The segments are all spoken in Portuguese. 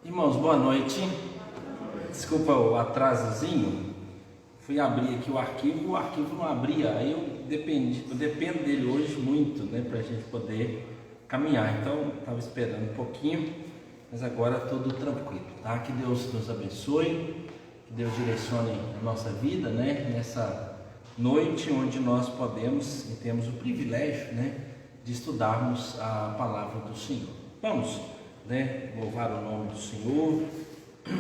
Irmãos, boa noite. Desculpa o atrasozinho. Fui abrir aqui o arquivo não abria. Aí eu dependo dele hoje muito, né, para a gente poder caminhar. Então, estava esperando um pouquinho, mas agora tudo tranquilo, tá? Que Deus nos abençoe, que Deus direcione a nossa vida, né, nessa noite onde nós podemos e temos o privilégio, né, de estudarmos a palavra do Senhor. Vamos, né, louvar o nome do Senhor.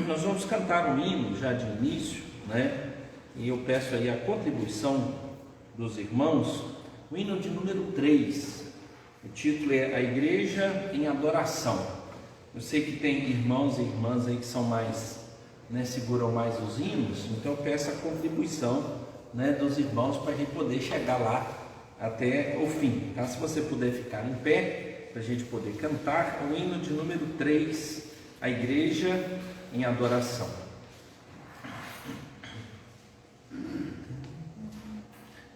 Nós vamos cantar um hino já de início, né? E eu peço aí a contribuição dos irmãos, o hino de número 3. O título é A Igreja em Adoração. Eu sei que tem irmãos e irmãs aí que são mais, né, seguram mais os hinos, então eu peço a contribuição, né, dos irmãos para a gente poder chegar lá até o fim. Tá? Se você puder ficar em pé, para a gente poder cantar o hino de número 3, A Igreja em Adoração.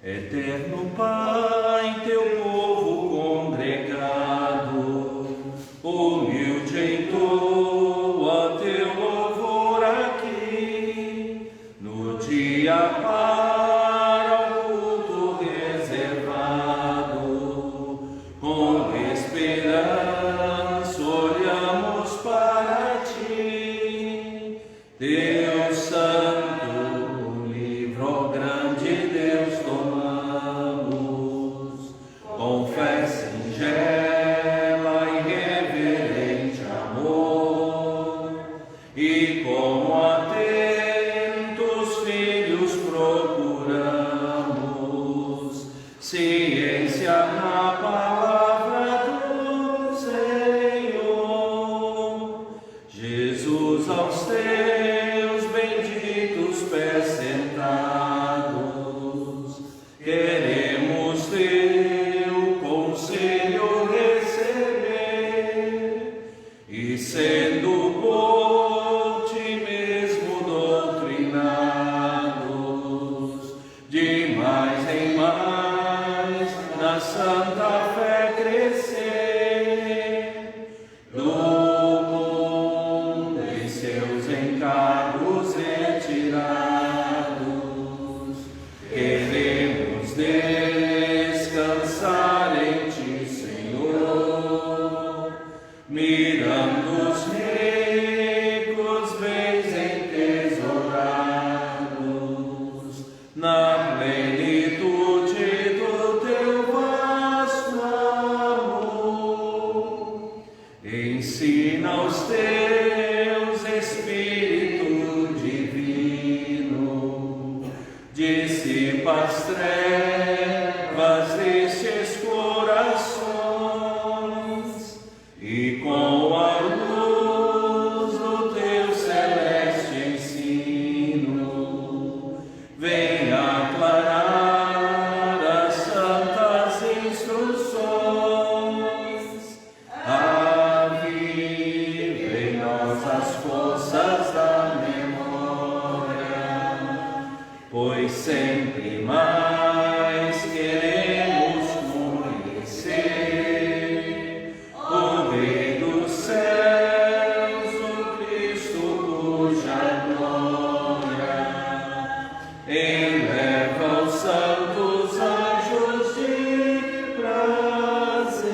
Eterno Pai, teu povo congregado, humilde entoa teu louvor aqui, no dia para o culto reservado, com esperança olhamos para ti, Deus Santo, livro grande Deus tomamos, com fé singela e reverente amor, e como atentos filhos procuramos ciência na palavra do Senhor. Jesus, aos teus benditos pés sentados, queremos teu conselho receber, e sendo por ti mesmo doutrinados, de mais em mais na santa fé crescer, do mundo e seus encargos retirados, queremos descansar em ti, Senhor, mirando os ricos bens entesourados na plenitude do teu vasto amor. Ensina aos teus Espírito divino, dissipa as trevas destes corações, e com a luz do teu celeste ensino, vem aclarar as santas instruções, aviva em nós as forças da memória, pois sempre mais queremos conhecer o Rei dos céus, o Cristo cuja glória eleva os santos anjos de prazer.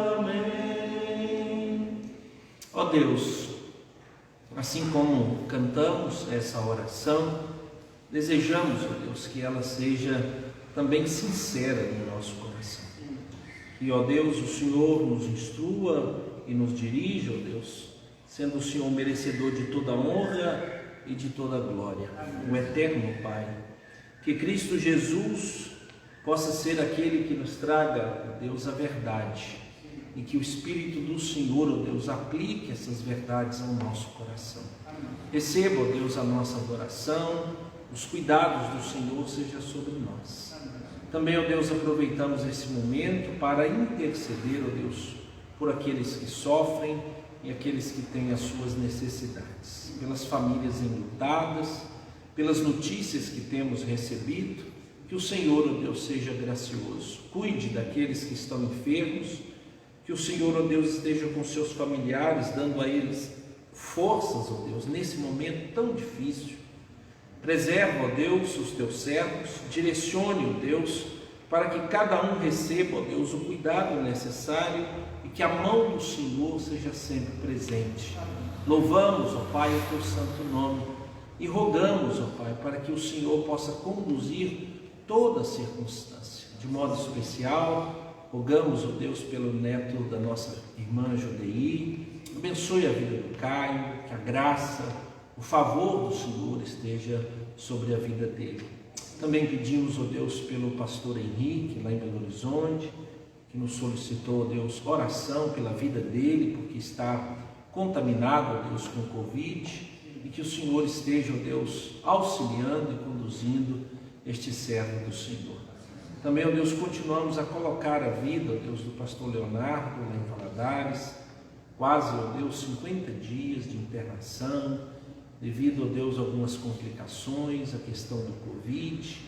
Amém. Ó Deus, assim como cantamos essa oração, desejamos, ó Deus, que ela seja também sincera no nosso coração. Que, ó Deus, o Senhor nos instrua e nos dirija, ó Deus, sendo o Senhor merecedor de toda honra e de toda glória. O eterno Pai, que Cristo Jesus possa ser aquele que nos traga, ó Deus, a verdade, e que o Espírito do Senhor, ó Deus, aplique essas verdades ao nosso coração. Receba, ó Deus, a nossa adoração, os cuidados do Senhor sejam sobre nós. Também, ó Deus, aproveitamos esse momento para interceder, ó Deus, por aqueles que sofrem e aqueles que têm as suas necessidades, pelas famílias enlutadas, pelas notícias que temos recebido. Que o Senhor, ó Deus, seja gracioso, cuide daqueles que estão enfermos, Que o Senhor, ó Deus, esteja com seus familiares, dando a eles forças, ó Deus, nesse momento tão difícil. Preserva, ó Deus, os teus servos, direcione, ó Deus, para que cada um receba, ó Deus, o cuidado necessário e que a mão do Senhor seja sempre presente. Louvamos, ó Pai, o teu santo nome e rogamos, ó Pai, para que o Senhor possa conduzir toda a circunstância. De modo especial, rogamos, ó Deus, pelo neto da nossa irmã Jodei. Abençoe a vida do Caio, que a graça, o favor do Senhor esteja sobre a vida dele. Também pedimos, ó Deus, pelo pastor Henrique, lá em Belo Horizonte, que nos solicitou, ó Deus, oração pela vida dele, porque está contaminado, ó Deus, com o Covid, e que o Senhor esteja, ó Deus, auxiliando e conduzindo este servo do Senhor. Também, ó Deus, continuamos a colocar a vida, ó Deus, do pastor Leonardo, lá em Valadares, quase, ó Deus, 50 dias de internação, devido, ó Deus, a algumas complicações, a questão do Covid.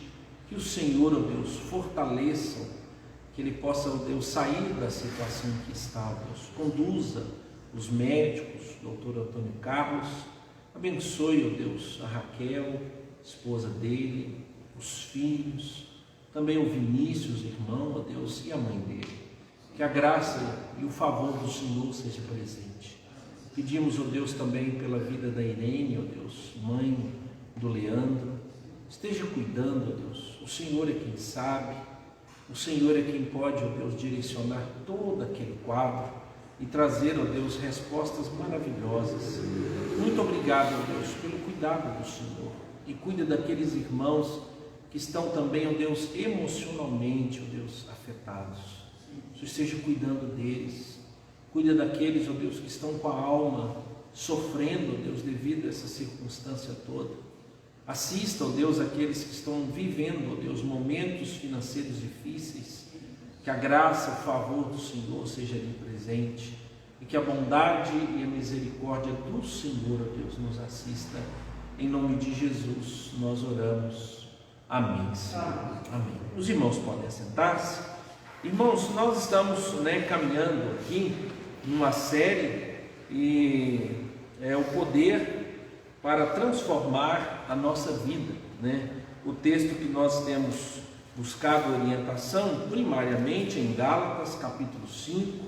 Que o Senhor, ó Deus, fortaleça, que ele possa, ó Deus, sair da situação que está, ó Deus. Conduza os médicos, doutor Antônio Carlos, abençoe, ó Deus, a Raquel, esposa dele, os filhos, também o Vinícius, irmão, ó Deus, e a mãe dele. Que a graça e o favor do Senhor seja presente. Pedimos, ó Deus, também pela vida da Irene, ó Deus, mãe do Leandro. Esteja cuidando, ó Deus. O Senhor é quem sabe, o Senhor é quem pode, ó Deus, direcionar todo aquele quadro e trazer, ó Deus, respostas maravilhosas. Muito obrigado, ó Deus, pelo cuidado do Senhor. E cuida daqueles irmãos que estão também, ó Deus, emocionalmente, ó Deus, afetados. O Senhor esteja cuidando deles. Cuida daqueles, ó Deus, que estão com a alma sofrendo, ó Deus, devido a essa circunstância toda. Assista, ó Deus, aqueles que estão vivendo, ó Deus, momentos financeiros difíceis. Que a graça, o favor do Senhor seja ali presente. E que a bondade e a misericórdia do Senhor, ó Deus, nos assista. Em nome de Jesus, nós oramos. Amém, Senhor. Amém. Os irmãos podem assentar-se. Irmãos, nós estamos caminhando aqui numa série e é o poder para transformar a nossa vida, O texto que nós temos buscado orientação primariamente em Gálatas, capítulo 5.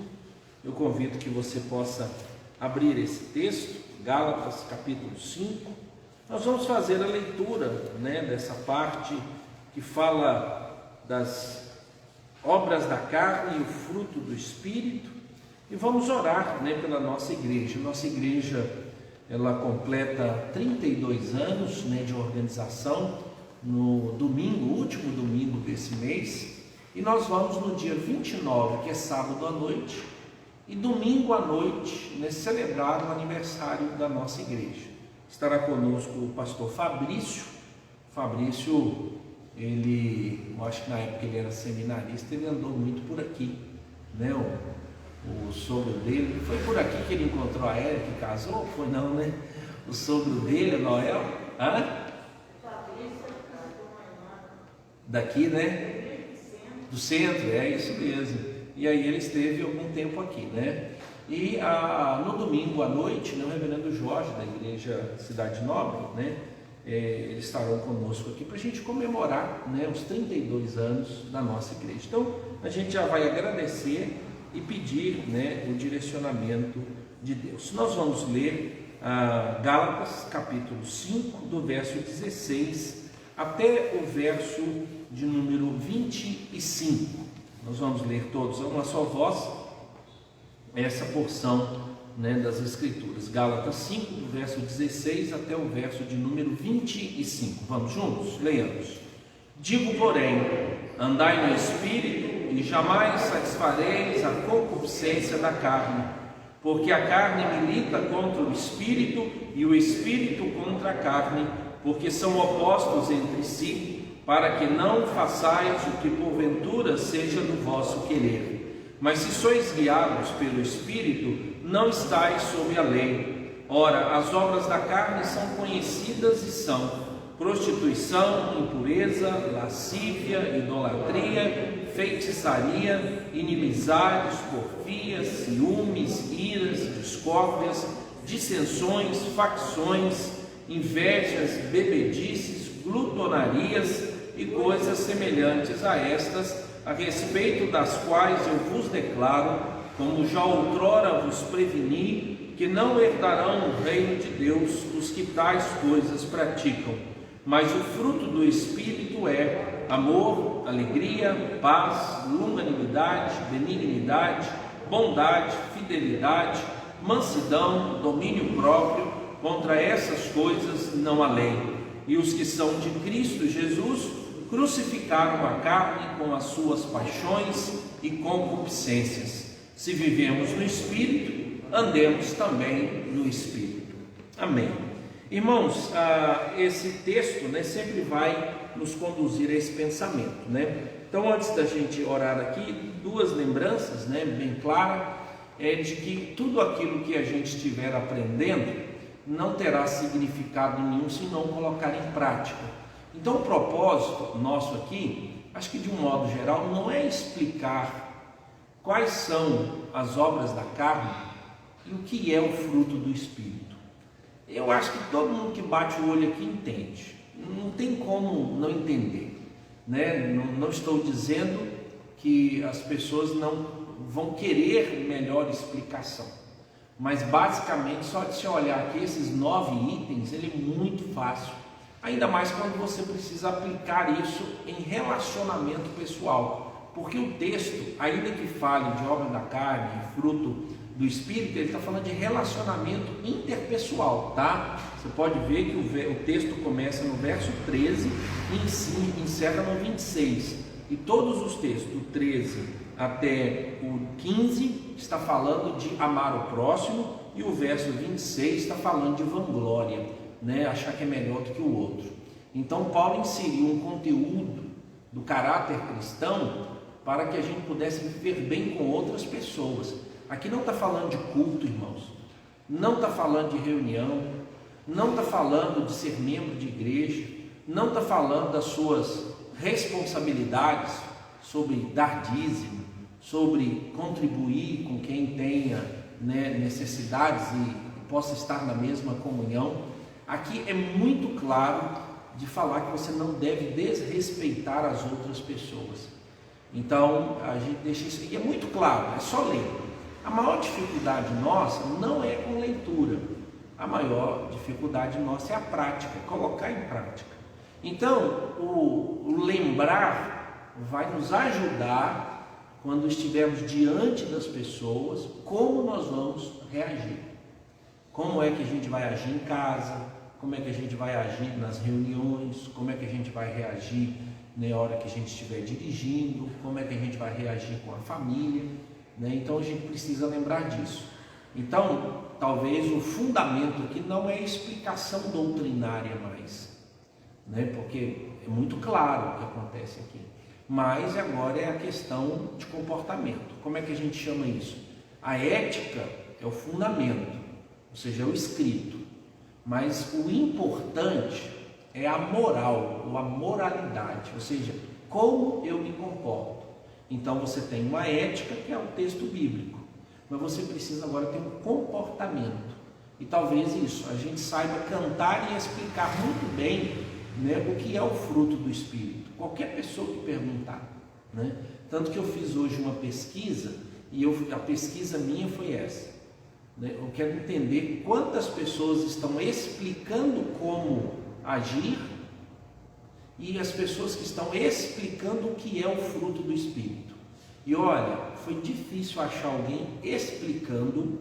Eu convido que você possa abrir esse texto, Gálatas, capítulo 5. Nós vamos fazer a leitura dessa parte que fala das obras da carne e o fruto do Espírito, e vamos orar pela nossa igreja. Nossa igreja, ela completa 32 anos de organização no domingo, último domingo desse mês, e nós vamos no dia 29, que é sábado à noite, e domingo à noite, celebrar o aniversário da nossa igreja. Estará conosco o pastor Fabrício. Ele, eu acho que na época ele era seminarista, ele andou muito por aqui, o sogro dele, foi por aqui que ele encontrou a Érica e casou? Foi não, O sogro dele, Noel, daqui, do centro, é isso mesmo. E aí ele esteve algum tempo aqui, E no domingo à noite, o reverendo Jorge, da igreja Cidade Nobre, eles estarão conosco aqui para a gente comemorar os 32 anos da nossa igreja. Então a gente já vai agradecer e pedir o direcionamento de Deus. Nós vamos ler Gálatas capítulo 5, do verso 16 até o verso de número 25. Nós vamos ler todos a uma só voz essa porção das Escrituras. Gálatas 5, do verso 16 até o verso de número 25. Vamos juntos? Leiamos. Digo, porém, andai no Espírito, e jamais satisfareis a concupiscência da carne, porque a carne milita contra o Espírito, e o Espírito contra a carne, porque são opostos entre si, para que não façais o que porventura seja do vosso querer. Mas se sois guiados pelo Espírito, não estáis sob a lei. Ora, as obras da carne são conhecidas e são prostituição, impureza, lascívia, idolatria, feitiçaria, inimizades, porfias, ciúmes, iras, discórdias, dissensões, facções, invejas, bebedices, glutonarias e coisas semelhantes a estas, a respeito das quais eu vos declaro, como já outrora vos preveni, que não herdarão o reino de Deus os que tais coisas praticam. Mas o fruto do Espírito é amor, alegria, paz, longanimidade, benignidade, bondade, fidelidade, mansidão, domínio próprio. Contra essas coisas não há lei. E os que são de Cristo Jesus crucificaram a carne com as suas paixões e concupiscências. Se vivemos no Espírito, andemos também no Espírito. Amém. Irmãos, esse texto, sempre vai nos conduzir a esse pensamento, Então, antes da gente orar aqui, duas lembranças, bem claras, de que tudo aquilo que a gente estiver aprendendo não terá significado nenhum se não colocar em prática. Então, o propósito nosso aqui, acho que de um modo geral, não é explicar quais são as obras da carne e o que é o fruto do Espírito. Eu acho que todo mundo que bate o olho aqui entende, não tem como não entender, Não estou dizendo que as pessoas não vão querer melhor explicação, mas basicamente só de você olhar aqui esses 9 itens, ele é muito fácil, ainda mais quando você precisa aplicar isso em relacionamento pessoal, porque o texto, ainda que fale de obra da carne e fruto do Espírito, ele está falando de relacionamento interpessoal, tá? Você pode ver que o texto começa no verso 13 e encerra no 26, e todos os textos, do 13 até o 15, está falando de amar o próximo, e o verso 26 está falando de vanglória, achar que é melhor do que o outro. Então Paulo inseriu um conteúdo do caráter cristão para que a gente pudesse viver bem com outras pessoas. Aqui não está falando de culto, irmãos, não está falando de reunião, não está falando de ser membro de igreja, não está falando das suas responsabilidades sobre dar dízimo, sobre contribuir com quem tenha necessidades e possa estar na mesma comunhão. Aqui é muito claro de falar que você não deve desrespeitar as outras pessoas. Então a gente deixa isso, e é muito claro, é só ler. A maior dificuldade nossa não é com leitura, a maior dificuldade nossa é a prática, colocar em prática. Então, o lembrar vai nos ajudar quando estivermos diante das pessoas, como nós vamos reagir. Como é que a gente vai agir em casa, como é que a gente vai agir nas reuniões, como é que a gente vai reagir na hora que a gente estiver dirigindo, como é que a gente vai reagir com a família. Então a gente precisa lembrar disso. Então, talvez o fundamento aqui não é explicação doutrinária mais, porque é muito claro o que acontece aqui, mas agora é a questão de comportamento. Como é que a gente chama isso? A ética é o fundamento, ou seja, é o escrito, mas o importante é a moral, ou a moralidade, ou seja, como eu me comporto. Então você tem uma ética, que é o texto bíblico, mas você precisa agora ter um comportamento, e talvez isso, a gente saiba cantar e explicar muito bem o que é o fruto do Espírito, qualquer pessoa que perguntar, Tanto que eu fiz hoje uma pesquisa, e a pesquisa minha foi essa, eu quero entender quantas pessoas estão explicando como agir, e as pessoas que estão explicando o que é o fruto do Espírito. E olha, foi difícil achar alguém explicando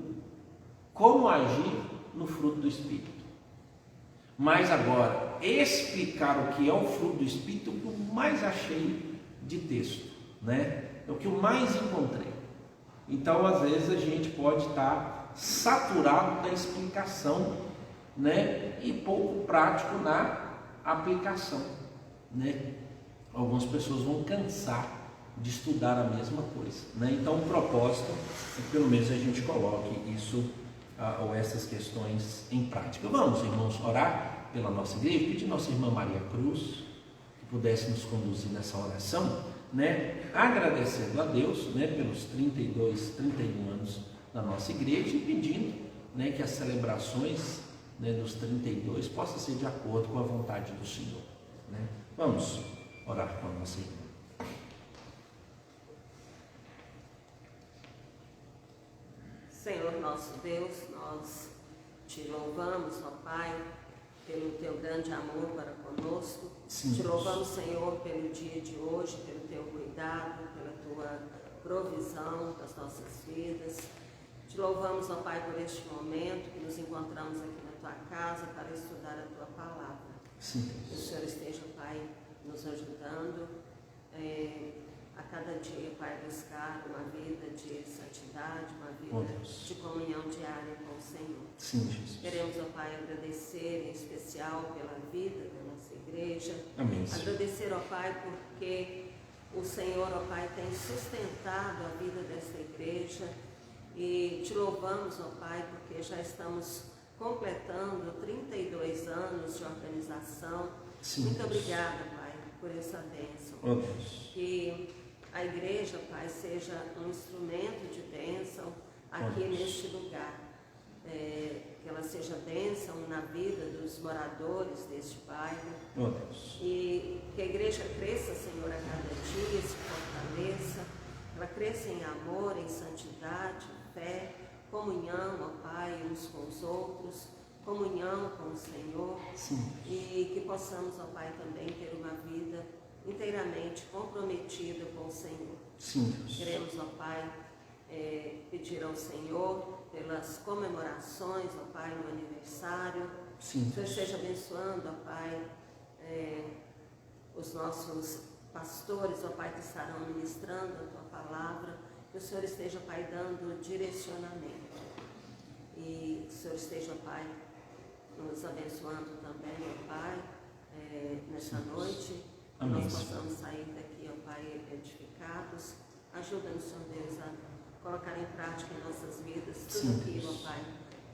como agir no fruto do Espírito. Mas agora, explicar o que é o fruto do Espírito é o que eu mais achei de texto, é o que eu mais encontrei. Então, às vezes, a gente pode estar saturado da explicação, e pouco prático na aplicação. Algumas pessoas vão cansar de estudar a mesma coisa, Então o propósito é que pelo menos a gente coloque isso ou essas questões em prática. Vamos, irmãos, orar pela nossa igreja, pedir nossa irmã Maria Cruz que pudesse nos conduzir nessa oração. né, agradecendo a Deus, né, pelos 31 anos da nossa igreja e pedindo, né, que as celebrações, né, dos 32 possam ser de acordo com a vontade do Senhor, né? Vamos orar com a nossa irmã. Senhor nosso Deus, nós te louvamos, ó Pai, pelo teu grande amor para conosco. Sim, te louvamos, Senhor, pelo dia de hoje, pelo teu cuidado, pela tua provisão das nossas vidas. Te louvamos, ó Pai, por este momento que nos encontramos aqui na tua casa para estudar a tua palavra. Sim. Que o Senhor esteja, Pai, nos ajudando a cada dia, Pai, buscar uma vida de santidade, uma vida de comunhão diária com o Senhor. Sim, Jesus. Queremos, ó Pai, agradecer em especial pela vida da nossa igreja. Amém, Senhor. Agradecer, ó Pai, porque o Senhor, ó Pai, tem sustentado a vida desta igreja. E te louvamos, ó Pai, porque já estamos completando 32 anos de organização. Sim, muito Deus. Obrigada, Pai, por essa bênção. Oh, Deus. Que a igreja, Pai, seja um instrumento de bênção aqui neste lugar. Que ela seja bênção na vida dos moradores deste bairro. Oh, Deus. E que a igreja cresça, Senhor, a cada dia, se fortaleça. Ela cresça em amor, em santidade, fé, comunhão, ó Pai, uns com os outros, comunhão com o Senhor. Sim. E que possamos, ó Pai, também ter uma vida inteiramente comprometida com o Senhor. Sim, Deus. Queremos, ó Pai, pedir ao Senhor pelas comemorações, ó Pai, no aniversário. Sim, que o Senhor Deus. esteja abençoando, ó Pai, os nossos pastores, ó Pai, que estarão ministrando a Tua palavra. Que o Senhor esteja, Pai, dando direcionamento. E que o Senhor esteja, Pai, nos abençoando também, ó Pai, nessa noite. Que Amém, nós Senhor. possamos sair daqui, ó Pai, edificados. Ajuda-nos, Senhor Deus, a colocar em prática em nossas vidas tudo Sim, aquilo, Deus. ó Pai,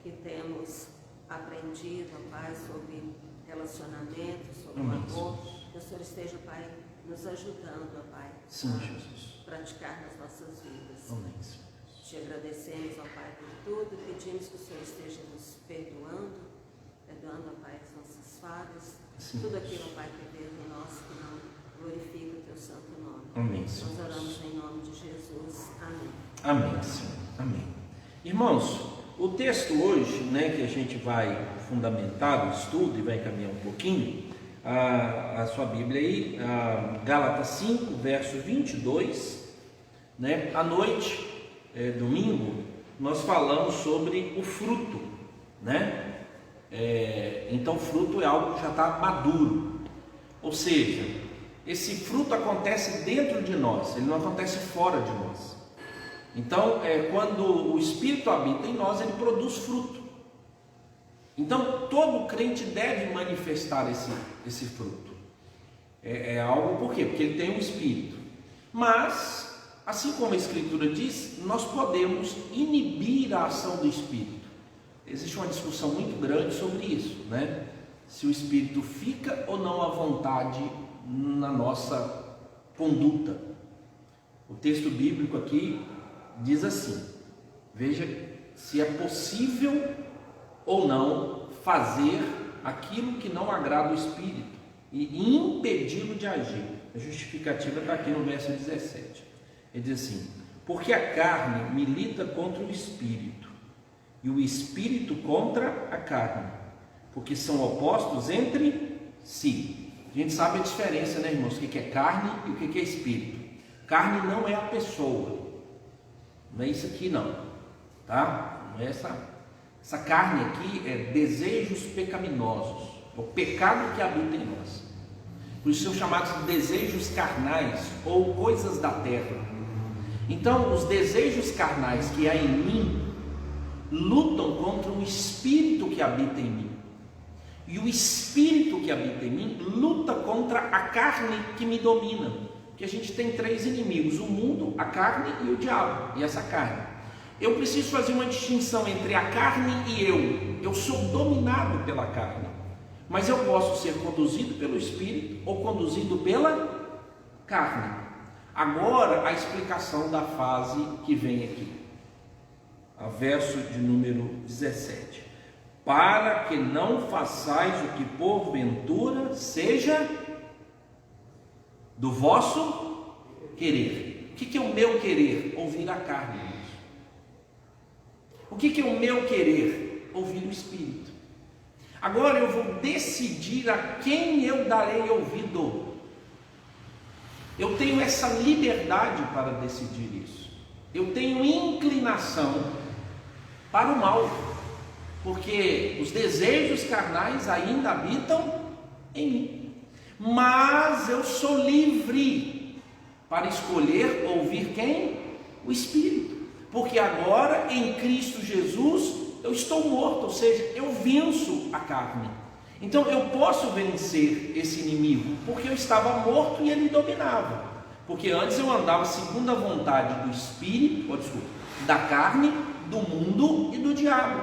que temos aprendido, ó Pai, sobre relacionamento, sobre Amém, o amor. Senhor. Que o Senhor esteja, Pai, nos ajudando, ó Pai, Sim, a Jesus. praticar nas nossas vidas. Amém, Senhor. Te agradecemos, ó Pai, por tudo. Pedimos que o Senhor esteja nos perdoando, ó Pai, as nossas falhas. Sim, Tudo Deus. aquilo, ó Pai, que veio em nós que não glorifica o Teu santo nome. Amém, Senhor. Nós oramos em nome de Jesus. Amém. Amém, Senhor. Amém. Irmãos, o texto hoje, né, que a gente vai fundamentar o estudo e vai caminhar um pouquinho, a sua Bíblia aí, Gálatas 5, verso 22, né? À noite, domingo, nós falamos sobre o fruto, né? Então, fruto é algo que já está maduro, ou seja, esse fruto acontece dentro de nós, ele não acontece fora de nós. Então, quando o Espírito habita em nós, ele produz fruto. Então, todo crente deve manifestar esse fruto. É algo, por quê? Porque ele tem um Espírito. Mas, assim como a Escritura diz, nós podemos inibir a ação do Espírito. Existe uma discussão muito grande sobre isso, né? Se o Espírito fica ou não à vontade na nossa conduta. O texto bíblico aqui diz assim: veja se é possível ou não fazer aquilo que não agrada o Espírito e impedi-lo de agir. A justificativa está aqui no verso 17. Ele diz assim: porque a carne milita contra o Espírito e o Espírito contra a carne, porque são opostos entre si. A gente sabe a diferença, né, irmãos? O que é carne e o que é Espírito. Carne não é a pessoa, não é isso aqui não, tá? Não é essa carne aqui, é desejos pecaminosos, é o pecado que habita em nós. Por isso são chamados de desejos carnais ou coisas da terra. Então, os desejos carnais que há em mim lutam contra o Espírito que habita em mim. E o Espírito que habita em mim luta contra a carne que me domina. Porque a gente tem três inimigos: o mundo, a carne e o diabo. E essa carne, eu preciso fazer uma distinção entre a carne e eu. Eu sou dominado pela carne, mas eu posso ser conduzido pelo Espírito ou conduzido pela carne. Agora a explicação da fase que vem aqui, a verso de número 17: para que não façais o que porventura seja do vosso querer. O que é o meu querer? Ouvir a carne. O que é o meu querer? Ouvir o Espírito. Agora eu vou decidir a quem eu darei ouvido. Eu tenho essa liberdade para decidir isso. Eu tenho inclinação para o mal, porque os desejos carnais ainda habitam em mim. Mas eu sou livre para escolher ouvir quem? O Espírito. Porque agora em Cristo Jesus eu estou morto, ou seja, eu venço a carne. Então eu posso vencer esse inimigo, porque eu estava morto e ele dominava. Porque antes eu andava segundo a vontade do Espírito, da carne, do mundo e do diabo.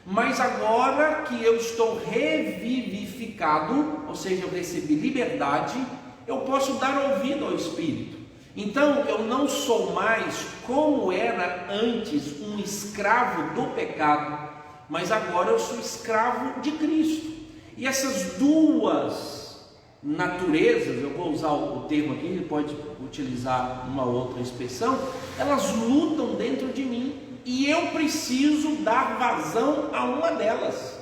Mas agora que eu estou revivificado, ou seja, eu recebi liberdade, eu posso dar ouvido ao Espírito. Então eu não sou mais como era antes, um escravo do pecado, mas agora eu sou escravo de Cristo. E essas duas naturezas, eu vou usar o termo aqui, ele pode utilizar uma outra expressão, elas lutam dentro de mim. E eu preciso dar vazão a uma delas.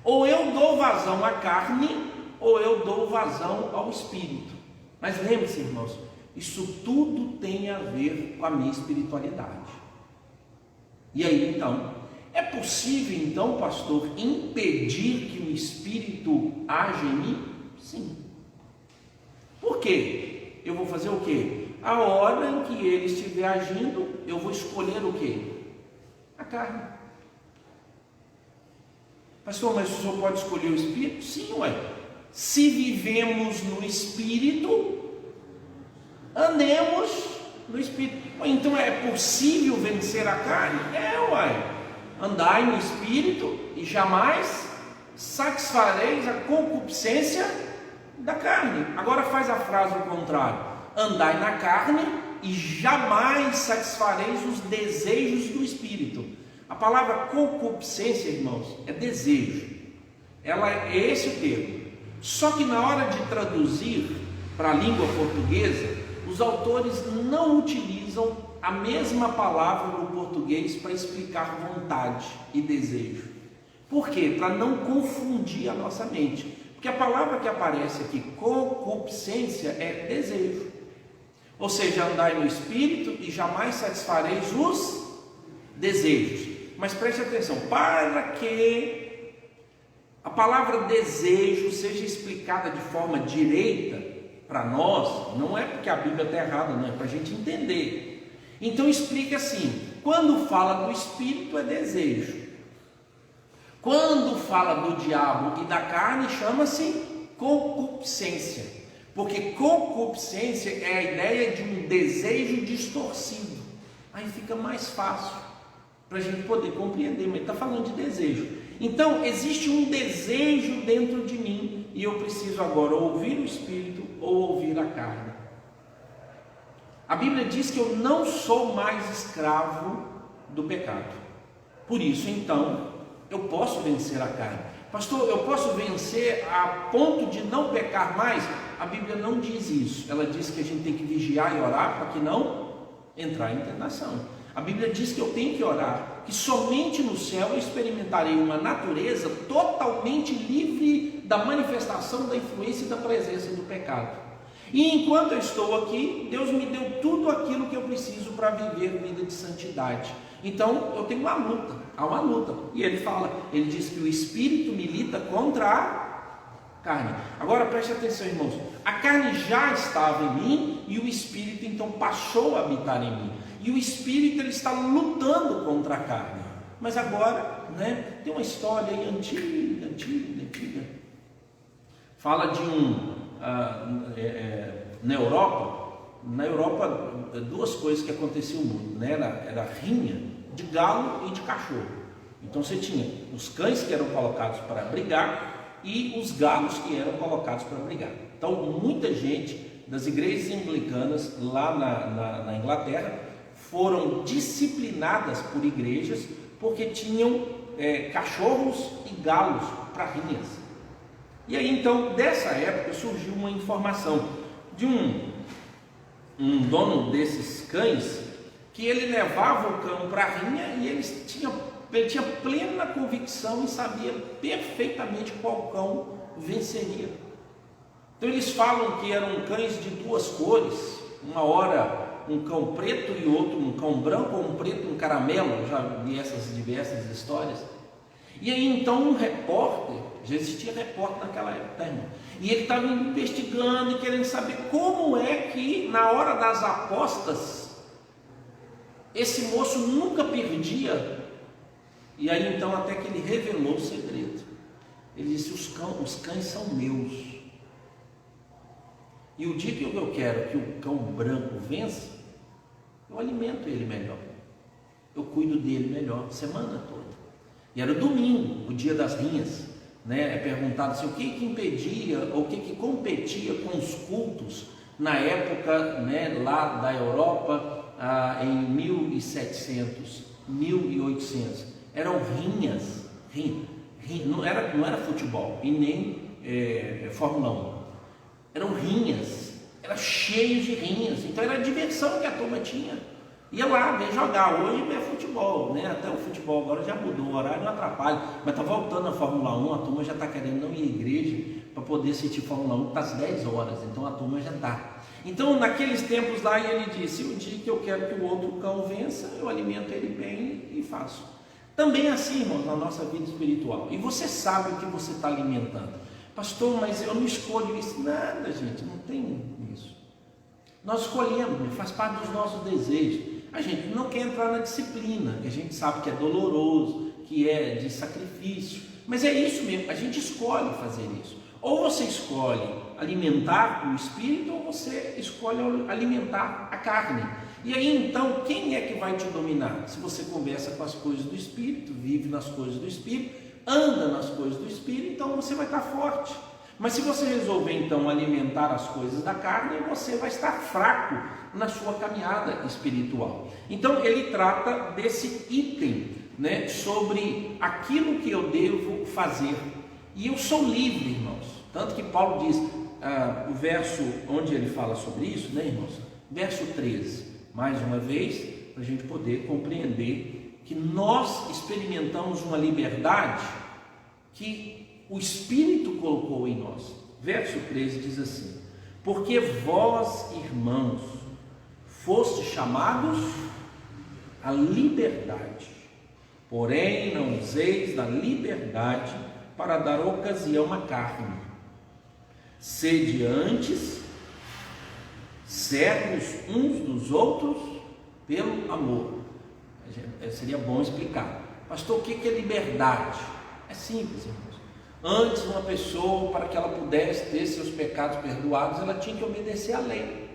Ou eu dou vazão à carne, ou eu dou vazão ao Espírito. Mas lembre-se, irmãos, isso tudo tem a ver com a minha espiritualidade. E aí então, é possível então, pastor, impedir que o Espírito age em mim? Sim. Por quê? Eu vou fazer o quê? A hora em que ele estiver agindo, eu vou escolher o quê? A carne. Pastor, mas o senhor pode escolher o Espírito? Sim, ué. Se vivemos no Espírito, andemos no Espírito. Então é possível vencer a carne? É, ué. Andai no Espírito e jamais satisfareis a concupiscência da carne. Agora faz a frase ao contrário: andai na carne e jamais satisfareis os desejos do Espírito. A palavra concupiscência, irmãos, é desejo. É esse o termo. Só que na hora de traduzir para a língua portuguesa, os autores não utilizam a mesma palavra no português para explicar vontade e desejo. Por quê? Para não confundir a nossa mente. Porque a palavra que aparece aqui, concupiscência, é desejo. Ou seja, andai no Espírito e jamais satisfareis os desejos. Mas preste atenção, para que a palavra desejo seja explicada de forma direita para nós, não é porque a Bíblia está errada, não, é para a gente entender. Então explica assim: quando fala do Espírito é desejo, quando fala do diabo e da carne chama-se concupiscência. Porque concupiscência é a ideia de um desejo distorcido. Aí fica mais fácil para a gente poder compreender, mas ele está falando de desejo. Então existe um desejo dentro de mim e eu preciso agora ouvir o Espírito ou ouvir a carne. A Bíblia diz que eu não sou mais escravo do pecado. Por isso então eu posso vencer a carne. Pastor, eu posso vencer a ponto de não pecar mais? A Bíblia não diz isso. Ela diz que a gente tem que vigiar e orar para que não entrar em tentação. A Bíblia diz que eu tenho que orar, que somente no céu eu experimentarei uma natureza totalmente livre da manifestação da influência e da presença do pecado. E enquanto eu estou aqui, Deus me deu tudo aquilo que eu preciso para viver vida de santidade. Então eu tenho uma luta, há uma luta. E ele diz que o Espírito milita contra a carne. Agora preste atenção, irmãos, a carne já estava em mim e o Espírito então passou a habitar em mim. E o Espírito ele está lutando contra a carne. Mas agora, tem uma história aí antiga. Fala de na Europa, duas coisas que aconteciam muito, era rinha de galo e de cachorro. Então você tinha os cães que eram colocados para brigar e os galos que eram colocados para brigar. Então muita gente das igrejas anglicanas lá na Inglaterra foram disciplinadas por igrejas porque tinham cachorros e galos para rinhas. E aí então, dessa época, surgiu uma informação de um dono desses cães, que ele levava o cão para a rinha e ele tinha plena convicção e sabia perfeitamente qual cão venceria. Então eles falam que eram cães de duas cores, uma hora um cão preto e outro um cão branco, ou um preto e um caramelo. Eu já vi essas diversas histórias. E aí então um repórter, já existia repórter naquela época, tá, irmão? E ele estava investigando e querendo saber como é que na hora das apostas esse moço nunca perdia. E aí então até que ele revelou o segredo. Ele disse: os cães são meus. E o dia que eu quero que o cão branco vença, eu alimento ele melhor, eu cuido dele melhor, semana toda. E era o domingo, o dia das rinhas, né? É perguntado assim, o que impedia, ou o que competia com os cultos na época, né, lá da Europa, em 1700, 1800, eram rinhas, não era futebol e nem Fórmula 1, eram rinhas, era cheio de rinhas, então era a diversão que a turma tinha. Ia lá ver jogar, hoje é futebol, né? Até o futebol agora já mudou, o horário não atrapalha, mas está voltando a Fórmula 1, a turma já está querendo não ir à igreja para poder assistir Fórmula 1, está às 10 horas, então a turma já está. Então naqueles tempos lá ele disse: o dia que eu quero que o outro cão vença, eu alimento ele bem e faço. Também assim, irmãos, na nossa vida espiritual. E você sabe o que você está alimentando. Pastor, mas eu não escolho isso. Nada, gente, não tem isso. Nós escolhemos, faz parte dos nossos desejos. A gente não quer entrar na disciplina, que a gente sabe que é doloroso, que é de sacrifício, mas é isso mesmo, a gente escolhe fazer isso. Ou você escolhe alimentar o espírito, ou você escolhe alimentar a carne. E aí então, quem é que vai te dominar? Se você conversa com as coisas do espírito, vive nas coisas do espírito, anda nas coisas do espírito, então você vai estar forte. Mas se você resolver então alimentar as coisas da carne, você vai estar fraco na sua caminhada espiritual. Então ele trata desse item, né, sobre aquilo que eu devo fazer. E eu sou livre, irmãos. Tanto que Paulo diz, o verso onde ele fala sobre isso, né, irmãos? Verso 13, mais uma vez, para a gente poder compreender que nós experimentamos uma liberdade que o Espírito colocou em nós. Verso 13 diz assim: porque vós, irmãos, fostes chamados à liberdade, porém não useis da liberdade para dar ocasião à carne. Sede antes servos uns dos outros pelo amor. Seria bom explicar. Pastor, o que é liberdade? É simples, irmãos. Antes, uma pessoa, para que ela pudesse ter seus pecados perdoados, ela tinha que obedecer à lei.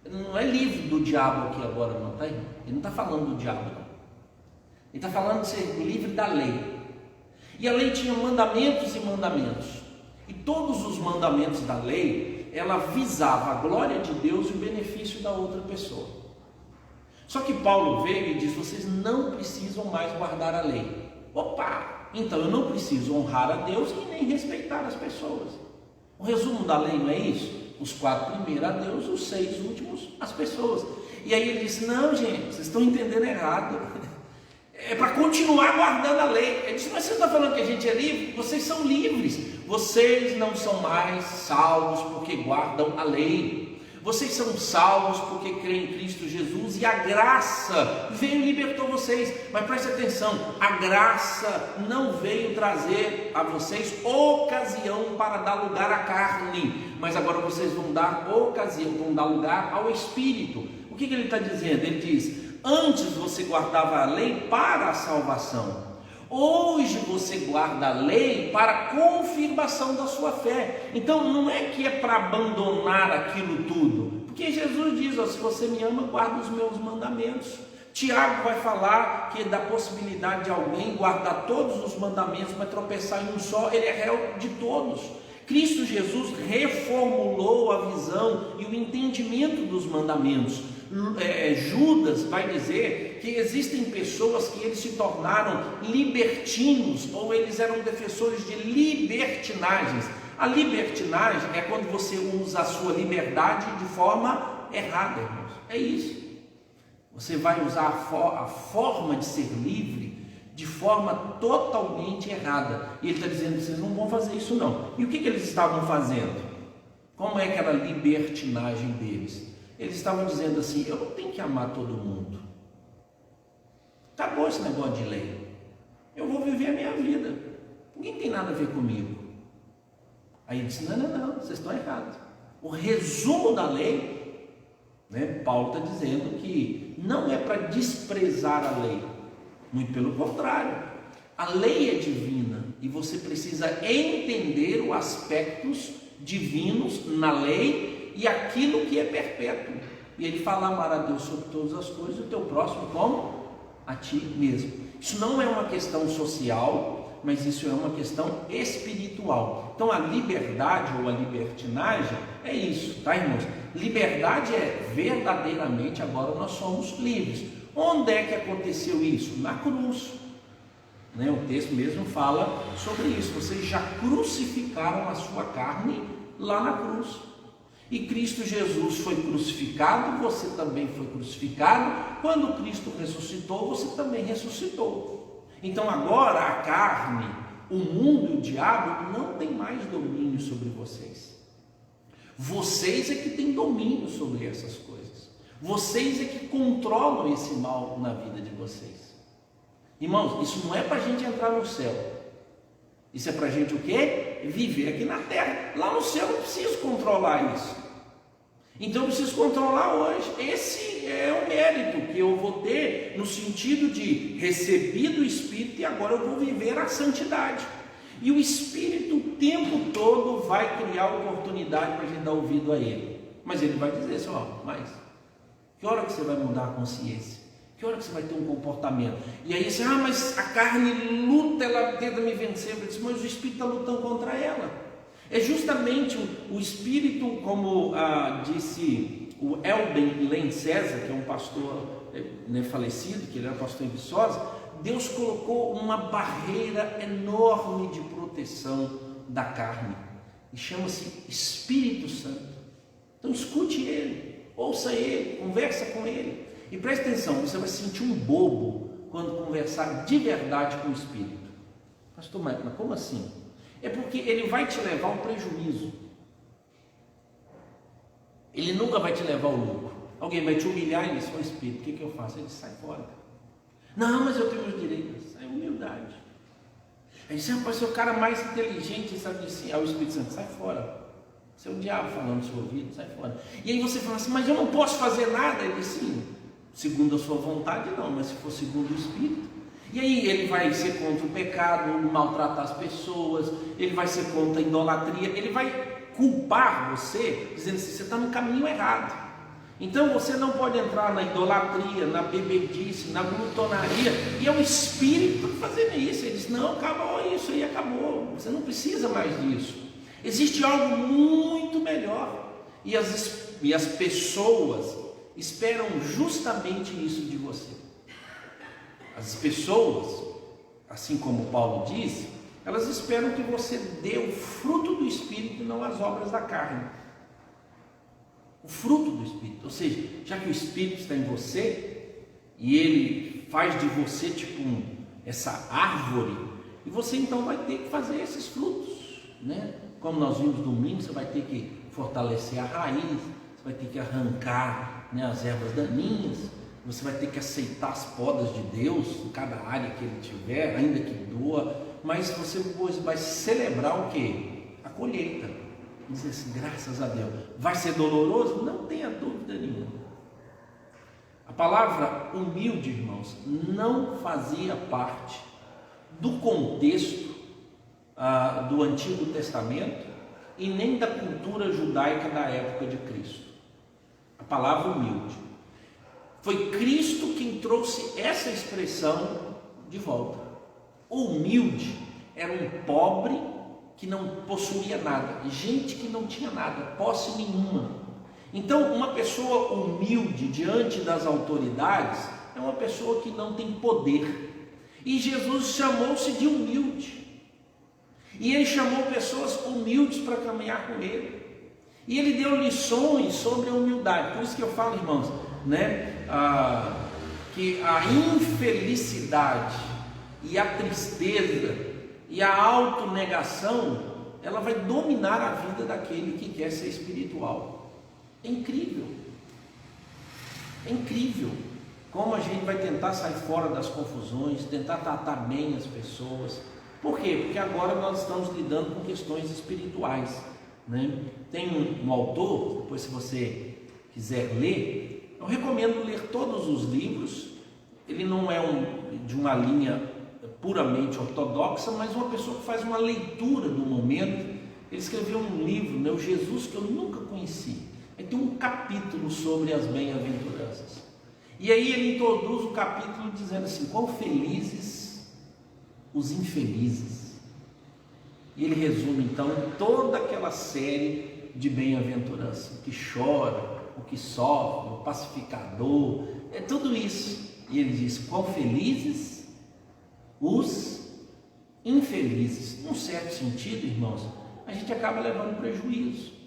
Não é livre do diabo aqui agora, não, tá? Ele não está falando do diabo, não. Ele está falando de ser livre da lei. E a lei tinha mandamentos e mandamentos. E todos os mandamentos da lei, ela visava a glória de Deus e o benefício da outra pessoa. Só que Paulo veio e diz: vocês não precisam mais guardar a lei. Opa! Então eu não preciso honrar a Deus e nem respeitar as pessoas. O resumo da lei não é isso? Os 4 primeiros a Deus, os 6 últimos as pessoas. E aí ele disse: não, gente, vocês estão entendendo errado. É para continuar guardando a lei. Ele disse: mas você está falando que a gente é livre? Vocês são livres. Vocês não são mais salvos porque guardam a lei. Vocês são salvos porque creem em Cristo Jesus, e a graça veio e libertou vocês. Mas preste atenção, a graça não veio trazer a vocês ocasião para dar lugar à carne, mas agora vocês vão dar ocasião, vão dar lugar ao Espírito. O que ele está dizendo? Ele diz: antes você guardava a lei para a salvação, hoje você guarda a lei para a confirmação da sua fé. Então não é que é para abandonar aquilo tudo, porque Jesus diz: se você me ama, guarda os meus mandamentos. Tiago vai falar que da possibilidade de alguém guardar todos os mandamentos, mas tropeçar em um só, ele é réu de todos. Cristo Jesus reformulou a visão e o entendimento dos mandamentos. Judas vai dizer que existem pessoas que eles se tornaram libertinos, ou eles eram defensores de libertinagens. A libertinagem é quando você usa a sua liberdade de forma errada, irmãos. É isso. Você vai usar a forma de ser livre de forma totalmente errada. E ele está dizendo que vocês não vão fazer isso não. E o que eles estavam fazendo? Como é que era a libertinagem deles? Eles estavam dizendo assim: eu não tenho que amar todo mundo. Acabou esse negócio de lei. Eu vou viver a minha vida. Ninguém tem nada a ver comigo. Aí ele disse: não, vocês estão errados. O resumo da lei, Paulo está dizendo que não é para desprezar a lei. Muito pelo contrário, a lei é divina e você precisa entender os aspectos divinos na lei e aquilo que é perpétuo. E ele fala: amar a Deus sobre todas as coisas e o teu próximo como a ti mesmo. Isso não é uma questão social, mas isso é uma questão espiritual. Então a liberdade ou a libertinagem é isso, tá, irmãos? Liberdade é verdadeiramente agora nós somos livres. Onde é que aconteceu isso? Na cruz. O texto mesmo fala sobre isso. Vocês já crucificaram a sua carne lá na cruz. E Cristo Jesus foi crucificado, você também foi crucificado. Quando Cristo ressuscitou, você também ressuscitou. Então agora a carne, o mundo e o diabo não tem mais domínio sobre vocês. Vocês é que têm domínio sobre essas coisas. Vocês é que controlam esse mal na vida de vocês. Irmãos, isso não é para a gente entrar no céu. Isso é para a gente o quê? Viver aqui na terra. Lá no céu eu não preciso controlar isso. Então eu preciso controlar hoje. Esse é o mérito que eu vou ter no sentido de receber do Espírito e agora eu vou viver a santidade. E o Espírito o tempo todo vai criar oportunidade para a gente dar ouvido a Ele. Mas Ele vai dizer assim: mas que hora que você vai mudar a consciência? Que hora que você vai ter um comportamento? E aí você: mas a carne luta, ela tenta me vencer. Eu disse: mas o Espírito está lutando contra ela. É justamente o Espírito, como disse o Elben Len César, que é um pastor falecido, que ele era pastor em Viçosa. Deus colocou uma barreira enorme de proteção da carne, e chama-se Espírito Santo. Então escute Ele, ouça Ele, conversa com Ele, e preste atenção, você vai se sentir um bobo quando conversar de verdade com o Espírito. Pastor, mas como assim? É porque ele vai te levar ao prejuízo, ele nunca vai te levar ao lucro. Alguém vai te humilhar e diz: ô Espírito, o que eu faço? Ele diz: sai fora. Não, mas eu tenho meus direitos. É humildade. Ele diz: rapaz, você é o cara mais inteligente, sabe assim. Aí o Espírito Santo: sai fora. Você é o diabo falando no seu ouvido, sai fora. E aí você fala assim: mas eu não posso fazer nada. Ele diz: sim, segundo a sua vontade não, mas se for segundo o Espírito. E aí ele vai ser contra o pecado, maltratar as pessoas, ele vai ser contra a idolatria, ele vai culpar você, dizendo assim: você está no caminho errado. Então você não pode entrar na idolatria, na bebedice, na glutonaria, e é o Espírito fazendo isso. Ele diz: não, acabou isso aí, acabou, você não precisa mais disso. Existe algo muito melhor, e as pessoas esperam justamente isso de você. As pessoas, assim como Paulo disse, elas esperam que você dê o fruto do Espírito e não as obras da carne. O fruto do Espírito, ou seja, já que o Espírito está em você e ele faz de você tipo essa árvore, e você então vai ter que fazer esses frutos, Como nós vimos domingo, você vai ter que fortalecer a raiz, você vai ter que arrancar as ervas daninhas, você vai ter que aceitar as podas de Deus em cada área que Ele tiver, ainda que doa, mas você vai celebrar o quê? A colheita. Dizer assim: graças a Deus. Vai ser doloroso? Não tenha dúvida nenhuma. A palavra humilde, irmãos, não fazia parte do contexto do Antigo Testamento e nem da cultura judaica da época de Cristo. A palavra humilde. Foi Cristo quem trouxe essa expressão de volta. O humilde era um pobre que não possuía nada, gente que não tinha nada, posse nenhuma. Então, uma pessoa humilde diante das autoridades é uma pessoa que não tem poder. E Jesus chamou-se de humilde. E ele chamou pessoas humildes para caminhar com ele. E ele deu lições sobre a humildade. Por isso que eu falo, irmãos, né, que a infelicidade e a tristeza e a autonegação, ela vai dominar a vida daquele que quer ser espiritual. É incrível. É incrível como a gente vai tentar sair fora das confusões, tentar tratar bem as pessoas. Por quê? Porque agora nós estamos lidando com questões espirituais, né? Tem um autor, depois se você quiser ler, eu recomendo ler todos os livros. Ele não é de uma linha puramente ortodoxa, mas uma pessoa que faz uma leitura do momento. Ele escreveu um livro, né, o Jesus que eu nunca conheci. Aí tem um capítulo sobre as bem-aventuranças. E aí ele introduz o capítulo dizendo assim: quão felizes os infelizes. E ele resume então toda aquela série de bem-aventurança: o que chora, o que sofre, o pacificador, é tudo isso. E ele diz: quão felizes os infelizes. Num certo sentido, irmãos, a gente acaba levando prejuízo.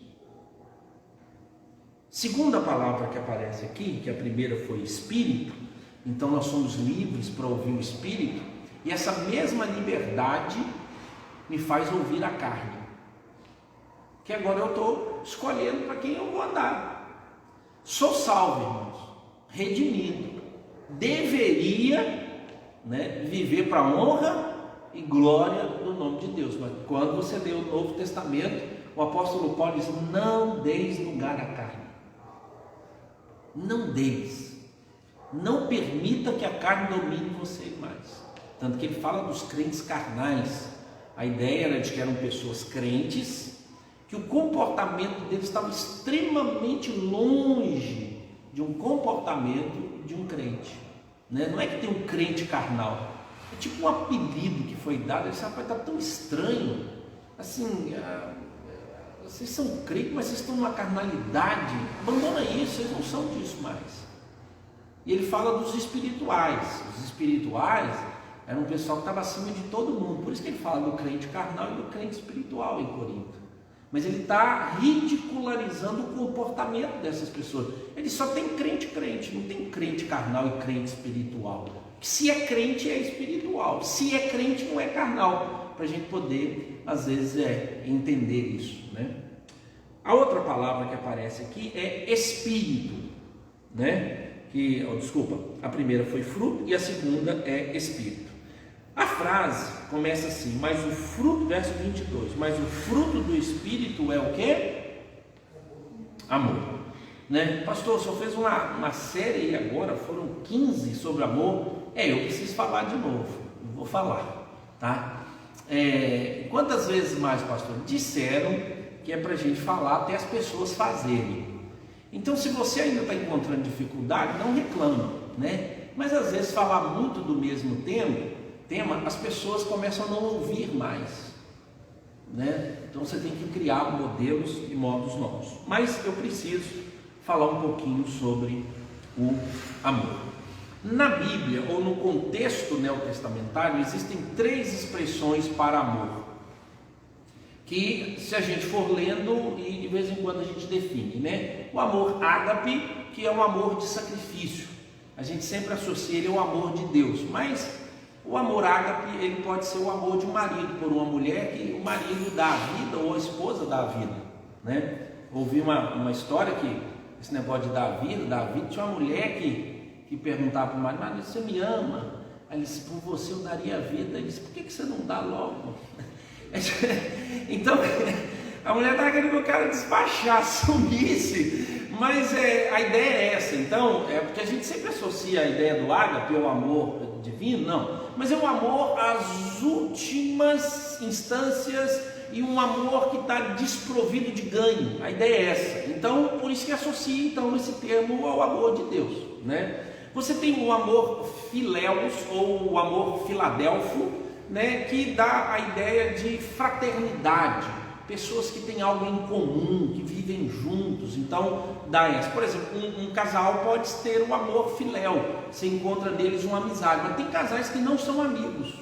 Segunda palavra que aparece aqui, que a primeira foi espírito, então nós somos livres para ouvir o espírito, e essa mesma liberdade me faz ouvir a carne, que agora eu estou escolhendo para quem eu vou andar. Sou salvo, irmãos, redimido, deveria, né, viver para a honra e glória do nome de Deus. Mas quando você lê o Novo Testamento, o apóstolo Paulo diz: não deis lugar à carne. Não deis, não permita que a carne domine você mais. Tanto que ele fala dos crentes carnais. A ideia era de que eram pessoas crentes, que o comportamento deles estava extremamente longe de um comportamento de um crente, né? Não é que tem um crente carnal, é tipo um apelido que foi dado. Esse rapaz está tão estranho, assim, vocês são crentes, mas vocês estão numa carnalidade, abandona isso, vocês não são disso mais. E ele fala dos espirituais. Os espirituais eram um pessoal que estava acima de todo mundo, por isso que ele fala do crente carnal e do crente espiritual em Corinto. Mas ele está ridicularizando o comportamento dessas pessoas. Ele só tem crente, não tem crente carnal e crente espiritual. Se é crente, é espiritual. Se é crente, não é carnal. Para a gente poder, às vezes, entender isso, né? A outra palavra que aparece aqui é espírito, né? A primeira foi fruto e a segunda é espírito. A frase começa assim: mas o fruto, verso 22, mas o fruto do espírito é o quê? Amor, né? Pastor, o senhor fez uma série aí agora, foram 15 sobre amor. Eu preciso falar de novo, vou falar, tá? Quantas vezes mais, pastor? Disseram que é para a gente falar até as pessoas fazerem. Então, se você ainda está encontrando dificuldade, não reclama, né? Mas às vezes falar muito do mesmo tema, as pessoas começam a não ouvir mais, né? Então você tem que criar modelos e modos novos. Mas eu preciso falar um pouquinho sobre o amor. Na Bíblia, ou no contexto neotestamentário, existem 3 expressões para amor, que se a gente for lendo, e de vez em quando a gente define, né? O amor ágape, que é um amor de sacrifício. A gente sempre associa ele ao amor de Deus, mas o amor ágape, ele pode ser o amor de um marido por uma mulher, que o marido dá a vida, ou a esposa dá a vida, né? Ouvi uma história que esse negócio de dar a vida, tinha uma mulher que perguntava para o marido: você me ama? Aí ele disse: por você eu daria a vida. Ele disse: por que você não dá logo? Então a mulher estava querendo que o cara despachasse, sumisse, mas a ideia é essa. Então, porque a gente sempre associa a ideia do ágape ao amor divino, não, mas é um amor às últimas instâncias e um amor que está desprovido de ganho. A ideia é essa. Então, por isso que associa então esse termo ao amor de Deus, né? Você tem o amor filéus ou o amor filadelfo, né, que dá a ideia de fraternidade, pessoas que têm algo em comum, que vivem juntos. Então dá essa. Por exemplo, um casal pode ter um amor filéu, você encontra neles uma amizade, mas tem casais que não são amigos,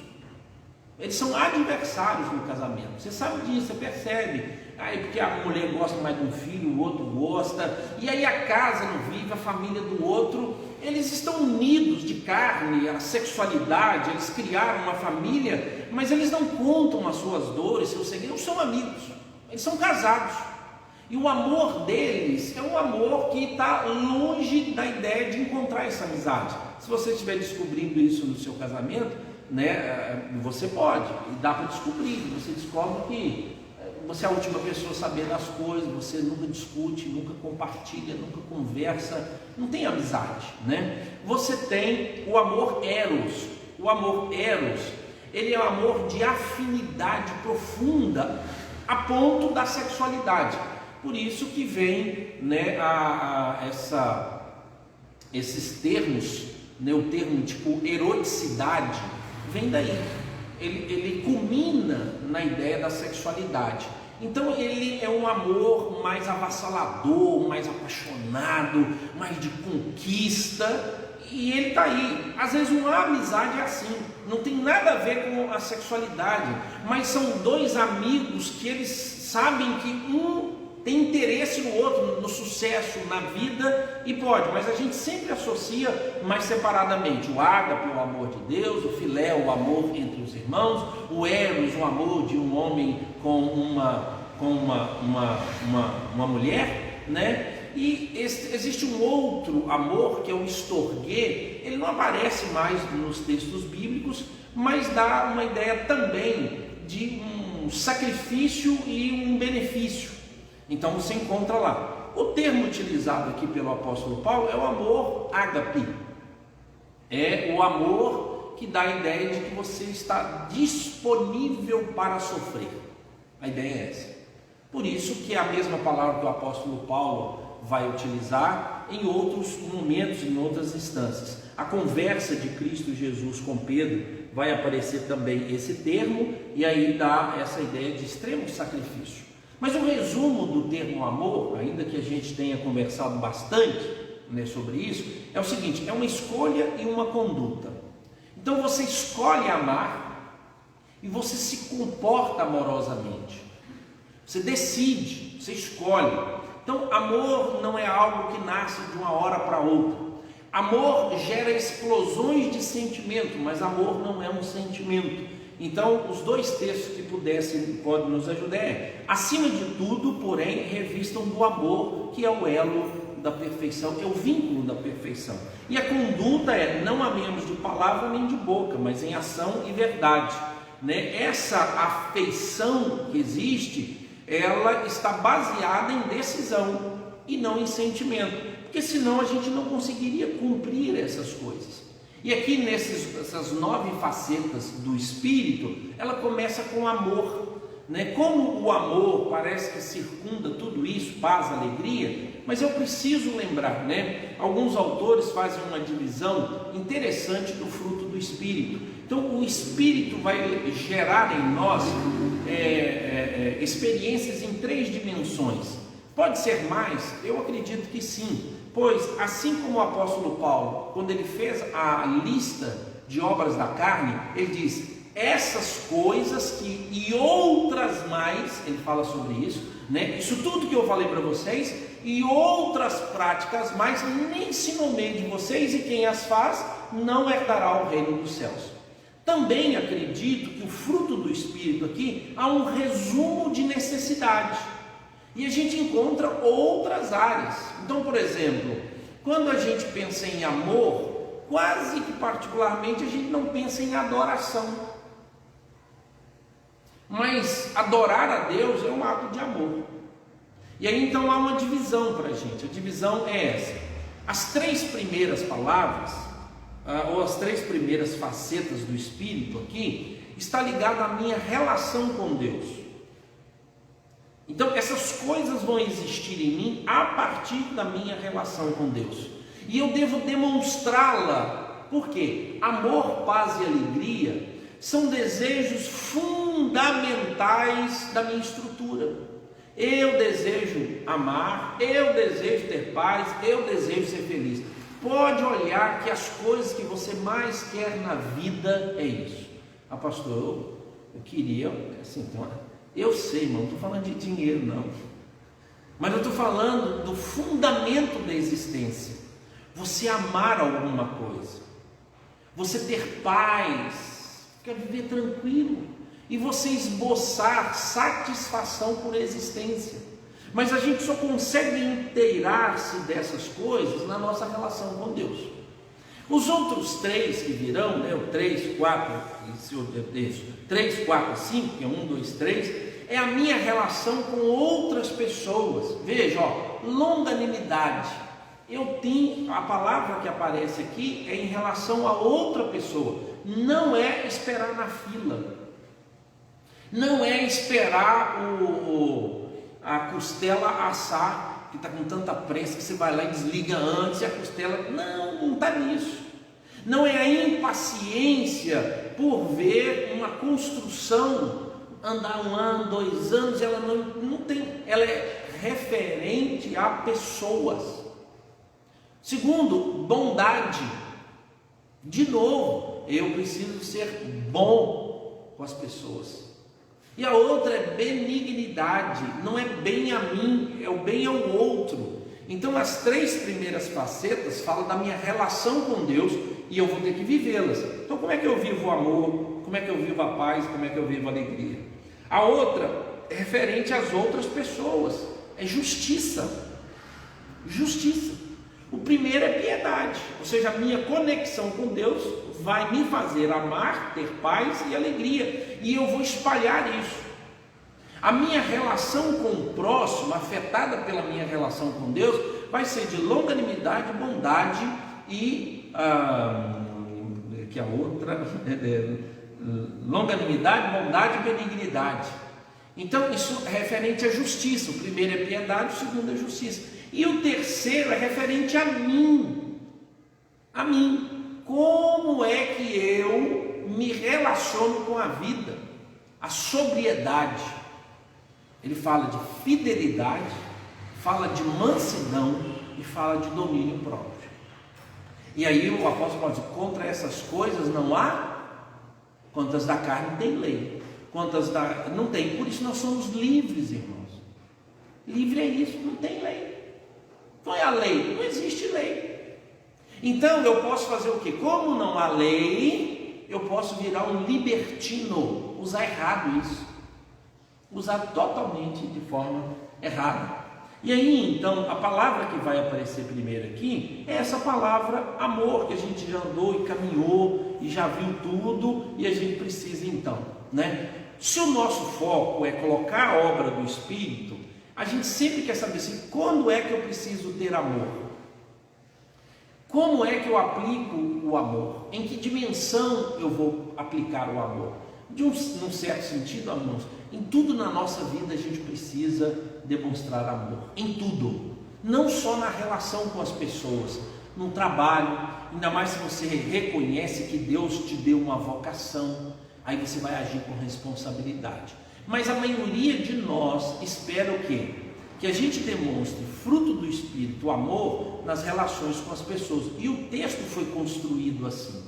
eles são adversários no casamento. Você sabe disso, você percebe. Aí porque a mulher gosta mais de um filho, o outro gosta, e aí a casa não vive, a família do outro, eles estão unidos de carne, a sexualidade, eles criaram uma família, mas eles não contam as suas dores, seus segredos, não são amigos, eles são casados. E o amor deles é um amor que está longe da ideia de encontrar essa amizade. Se você estiver descobrindo isso no seu casamento, né, você pode, e dá para descobrir. Você descobre que você é a última pessoa a saber das coisas, você nunca discute, nunca compartilha, nunca conversa, não tem amizade, né? Você tem o amor eros. O amor eros, ele é um amor de afinidade profunda a ponto da sexualidade. Por isso que vem, né, esses termos, né, o termo tipo eroticidade, vem daí. Ele culmina na ideia da sexualidade. Então ele é um amor mais avassalador, mais apaixonado, mais de conquista, e ele está aí. Às vezes uma amizade é assim, não tem nada a ver com a sexualidade, mas são dois amigos que eles sabem que um tem interesse no outro, no sucesso, na vida, e pode, mas a gente sempre associa mais separadamente o ágape, o amor de Deus, o filé, o amor entre os irmãos, o eros, o amor de um homem com uma mulher, né? E existe um outro amor que é o storge, ele não aparece mais nos textos bíblicos, mas dá uma ideia também de um sacrifício e um benefício. Então você encontra lá. O termo utilizado aqui pelo apóstolo Paulo é o amor ágape. É o amor que dá a ideia de que você está disponível para sofrer. A ideia é essa. Por isso que é a mesma palavra que o apóstolo Paulo vai utilizar em outros momentos, em outras instâncias. A conversa de Cristo Jesus com Pedro vai aparecer também esse termo, e aí dá essa ideia de extremo sacrifício. Mas o resumo do termo amor, ainda que a gente tenha conversado bastante, né, sobre isso, é o seguinte: é uma escolha e uma conduta. Então você escolhe amar e você se comporta amorosamente. Você decide, você escolhe. Então amor não é algo que nasce de uma hora para outra. Amor gera explosões de sentimento, mas amor não é um sentimento. Então, os dois textos que podem nos ajudar é: acima de tudo, porém, revistam do amor, que é o elo da perfeição, é o vínculo da perfeição. E a conduta é: não amemos de palavra nem de boca, mas em ação e verdade, né? Essa afeição que existe, ela está baseada em decisão e não em sentimento, porque senão a gente não conseguiria cumprir essas coisas. E aqui nessas 9 facetas do Espírito, ela começa com amor, né? Como o amor parece que circunda tudo isso, paz, alegria, mas eu preciso lembrar, né? Alguns autores fazem uma divisão interessante do fruto do Espírito. Então o Espírito vai gerar em nós experiências em 3 dimensões. Pode ser mais? Eu acredito que sim. Pois, assim como o apóstolo Paulo, quando ele fez a lista de obras da carne, ele diz: essas coisas e outras mais, ele fala sobre isso, né? Isso tudo que eu falei para vocês, e outras práticas mais, nem se nomeie de vocês, e quem as faz não herdará o reino dos céus. Também acredito que o fruto do Espírito aqui há um resumo de necessidade. E a gente encontra outras áreas. Então, por exemplo, quando a gente pensa em amor, quase que particularmente a gente não pensa em adoração. Mas adorar a Deus é um ato de amor. E aí então há uma divisão para a gente. A divisão é essa: as 3 primeiras palavras, ou as 3 primeiras facetas do Espírito aqui, está ligada à minha relação com Deus. Então essas coisas vão existir em mim a partir da minha relação com Deus, e eu devo demonstrá-la. Por quê? Amor, paz e alegria são desejos fundamentais da minha estrutura. Eu desejo amar, eu desejo ter paz, eu desejo ser feliz. Pode olhar que as coisas que você mais quer na vida é isso. Ah, pastor, eu queria, assim, eu sei, irmão, não estou falando de dinheiro, não. Mas eu estou falando do fundamento da existência. Você amar alguma coisa, você ter paz, quer viver tranquilo, e você esboçar satisfação por existência. Mas a gente só consegue inteirar-se dessas coisas na nossa relação com Deus. Os outros três que virão, né, o 3, 4, 3, 4, 5, que é 1, 2, 3, é a minha relação com outras pessoas. Veja, longanimidade. Eu tenho, a palavra que aparece aqui é em relação a outra pessoa. Não é esperar na fila. Não é esperar a costela assar, que está com tanta pressa que você vai lá e desliga antes e a costela. Não está nisso. Não é a impaciência por ver uma construção andar 1 ano, 2 anos, ela não tem, ela é referente a pessoas. Segundo, bondade. De novo, eu preciso ser bom com as pessoas. E a outra é benignidade, não é bem a mim, é o bem ao outro. Então as 3 primeiras facetas falam da minha relação com Deus e eu vou ter que vivê-las. Então como é que eu vivo o amor? Como é que eu vivo a paz? Como é que eu vivo a alegria? A outra é referente às outras pessoas, é justiça. Justiça. O primeiro é piedade, ou seja, a minha conexão com Deus vai me fazer amar, ter paz e alegria, e eu vou espalhar isso. A minha relação com o próximo, afetada pela minha relação com Deus, vai ser de longanimidade, bondade e que a outra longanimidade, bondade e benignidade. Então isso é referente à justiça. O primeiro é piedade, o segundo é justiça. E o terceiro é referente a mim. A mim. Como é que eu me relaciono com a vida? A sobriedade. Ele fala de fidelidade, fala de mansidão e fala de domínio próprio. E aí o apóstolo Paulo diz: contra essas coisas não há, quantas da carne tem lei, quantas da... não tem. Por isso nós somos livres, irmãos. Livre é isso, não tem lei. Não é a lei, não existe lei. Então eu posso fazer o quê? Como não há lei, eu posso virar um libertino, usar errado isso, usar totalmente de forma errada. E aí então a palavra que vai aparecer primeiro aqui é essa palavra amor, que a gente já andou e caminhou e já viu tudo, e a gente precisa então, né? Se o nosso foco é colocar a obra do Espírito, a gente sempre quer saber assim, quando é que eu preciso ter amor? Como é que eu aplico o amor? Em que dimensão eu vou aplicar o amor? Num certo sentido, irmãos, em tudo na nossa vida a gente precisa demonstrar amor. Em tudo. Não só na relação com as pessoas, no trabalho, ainda mais se você reconhece que Deus te deu uma vocação, aí você vai agir com responsabilidade. Mas a maioria de nós espera o quê? Que a gente demonstre fruto do Espírito, o amor, nas relações com as pessoas. E o texto foi construído assim.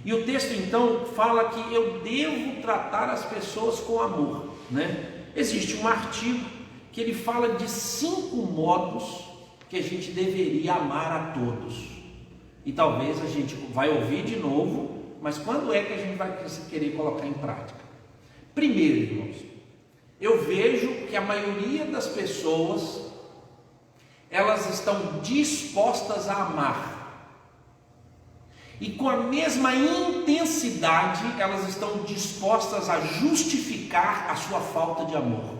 E o texto então fala que eu devo tratar as pessoas com amor, né? Existe um artigo que ele fala de 5 modos que a gente deveria amar a todos. E talvez a gente vai ouvir de novo, mas quando é que a gente vai querer colocar em prática? Primeiro, irmãos, eu vejo que a maioria das pessoas, elas estão dispostas a amar, e com a mesma intensidade, elas estão dispostas a justificar a sua falta de amor.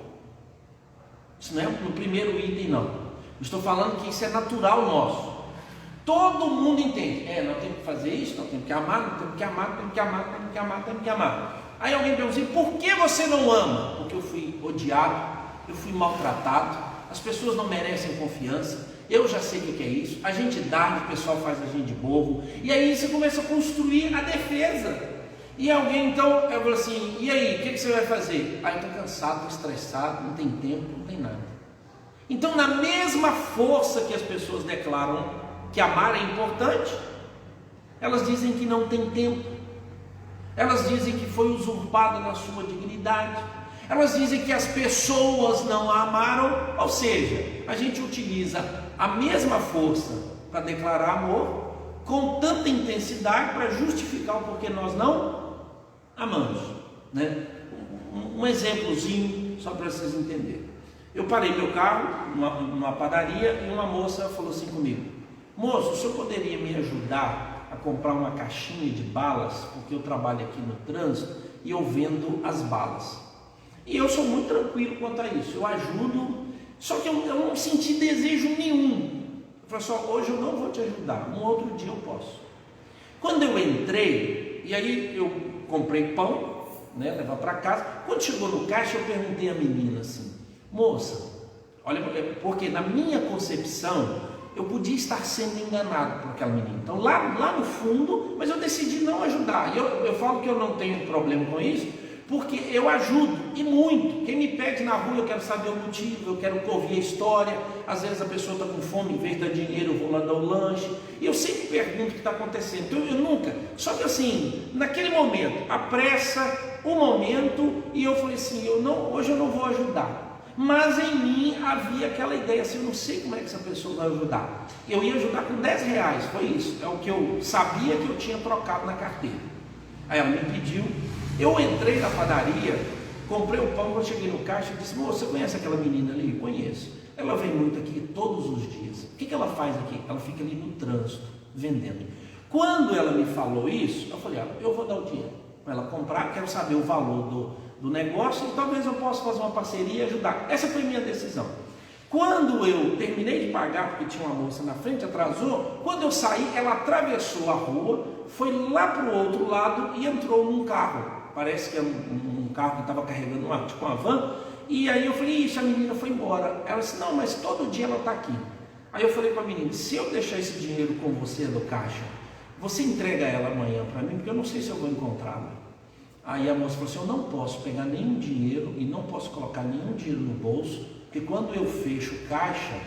Isso não é no primeiro item, não. Eu estou falando que isso é natural nosso. Todo mundo entende. Nós temos que fazer isso, nós temos que amar, nós temos que amar, temos que amar, temos que amar, temos que amar. Aí alguém pergunta assim: por que você não ama? Porque eu fui odiado, eu fui maltratado, as pessoas não merecem confiança, eu já sei o que é isso, a gente dá, o pessoal faz a gente de bobo, e aí você começa a construir a defesa, E alguém então, eu falo assim, e aí, o que você vai fazer? Eu estou cansado, estou estressado, não tem tempo, não tem nada. Então, na mesma força que as pessoas declaram que amar é importante, elas dizem que não tem tempo, elas dizem que foi usurpada na sua dignidade, elas dizem que as pessoas não a amaram. Ou seja, a gente utiliza a mesma força para declarar amor com tanta intensidade para justificar o porquê nós não amamos, né? Um exemplozinho só para vocês entenderem. Eu parei meu carro numa padaria e uma moça falou assim comigo: moço, o senhor poderia me ajudar a comprar uma caixinha de balas, porque eu trabalho aqui no trânsito e eu vendo as balas. E eu sou muito tranquilo quanto a isso, eu ajudo, só que eu não senti desejo nenhum. Eu falei só, hoje eu não vou te ajudar, um outro dia eu posso. Quando eu entrei, e aí eu comprei pão, né, levar para casa. Quando chegou no caixa, eu perguntei à menina assim: moça, olha, porque na minha concepção eu podia estar sendo enganado por aquela menina. Então lá no fundo, mas eu decidi não ajudar. Eu falo que eu não tenho problema com isso, porque eu ajudo, e muito. Quem me pede na rua, eu quero saber o motivo, eu quero ouvir a história. Às vezes a pessoa está com fome, em vez de dar dinheiro, eu vou lá dar o lanche. E eu sempre pergunto o que está acontecendo. Então eu nunca, só que assim, naquele momento, a pressa, o momento, e eu falei assim, hoje eu não vou ajudar. Mas em mim havia aquela ideia assim, eu não sei como é que essa pessoa vai ajudar. Eu ia ajudar com 10 reais, foi isso. É o que eu sabia que eu tinha trocado na carteira. Aí ela me pediu. Eu entrei na padaria, comprei o pão, quando cheguei no caixa, disse: moça, você conhece aquela menina ali? Conheço. Ela vem muito aqui todos os dias. O que ela faz aqui? Ela fica ali no trânsito, vendendo. Quando ela me falou isso, eu falei: eu vou dar o dinheiro para ela comprar, quero saber o valor do negócio e talvez eu possa fazer uma parceria e ajudar. Essa foi a minha decisão. Quando eu terminei de pagar, porque tinha uma moça na frente, atrasou, quando eu saí, ela atravessou a rua, foi lá para o outro lado e entrou num carro. Parece que é um carro que estava carregando uma van. E aí eu falei: ixi, a menina foi embora. Ela disse: não, mas todo dia ela está aqui. Aí eu falei para a menina: se eu deixar esse dinheiro com você no caixa, você entrega ela amanhã para mim, porque eu não sei se eu vou encontrá-la. Aí a moça falou assim: eu não posso pegar nenhum dinheiro e não posso colocar nenhum dinheiro no bolso, porque quando eu fecho o caixa,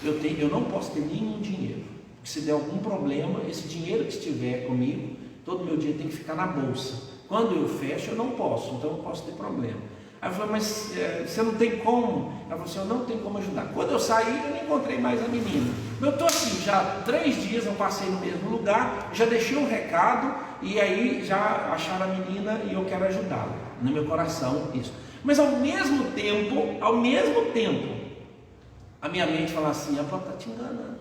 eu não posso ter nenhum dinheiro. Porque se der algum problema, esse dinheiro que estiver comigo, todo meu dinheiro tem que ficar na bolsa. Quando eu fecho, eu não posso, então eu posso ter problema. Aí eu falei: mas você não tem como? Ela falou assim: eu não tenho como ajudar. Quando eu saí, eu não encontrei mais a menina. Eu estou assim, já 3 dias eu passei no mesmo lugar, já deixei um recado, e aí já acharam a menina e eu quero ajudá-la. No meu coração, isso. Mas ao mesmo tempo, a minha mente fala assim: a Paula está te enganando.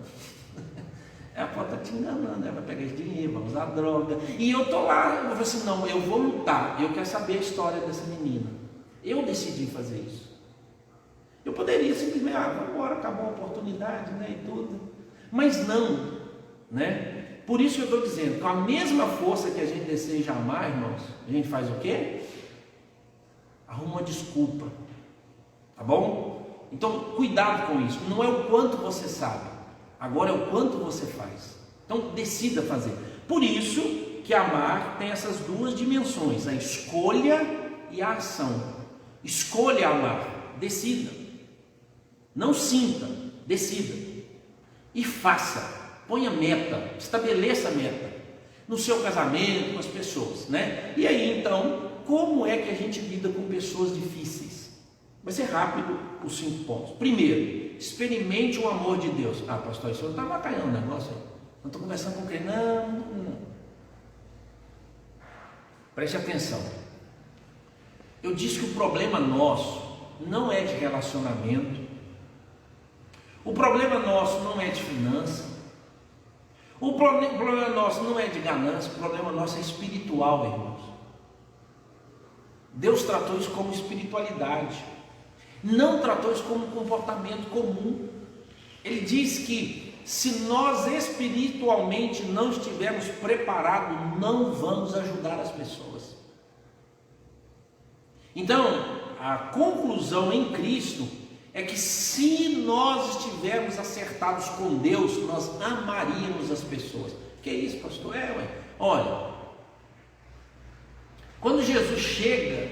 A Paula está te enganando, ela vai pegar esse dinheiro, vai usar droga. E eu estou lá, eu falei assim: não, eu vou lutar, eu quero saber a história dessa menina. Eu decidi fazer isso. Eu poderia simplesmente, vamos embora, acabou a oportunidade, né, e tudo. Mas não, né? Por isso que eu estou dizendo, com a mesma força que a gente deseja amar, irmãos, a gente faz o quê? Arruma uma desculpa, tá bom? Então, cuidado com isso. Não é o quanto você sabe, agora é o quanto você faz. Então, decida fazer. Por isso que amar tem essas duas dimensões, a escolha e a ação. Escolha amar, decida. Não sinta, decida. E faça. Ponha meta, estabeleça a meta no seu casamento, com as pessoas, né? E aí então, como é que a gente lida com pessoas difíceis? Vai ser rápido os 5 pontos. Primeiro, experimente o amor de Deus. Pastor, isso não está bacalhando o negócio aí. Não estou conversando com quem? Não. Preste atenção. Eu disse que o problema nosso não é de relacionamento. O problema nosso não é de finança. O problema nosso não é de ganância. O problema nosso é espiritual, irmãos. Deus tratou isso como espiritualidade. Não tratou isso como um comportamento comum. Ele diz que se nós espiritualmente não estivermos preparados, não vamos ajudar as pessoas. Então, a conclusão em Cristo é que se nós estivermos acertados com Deus, nós amaríamos as pessoas. Que é isso, pastor? Olha, Quando Jesus chega,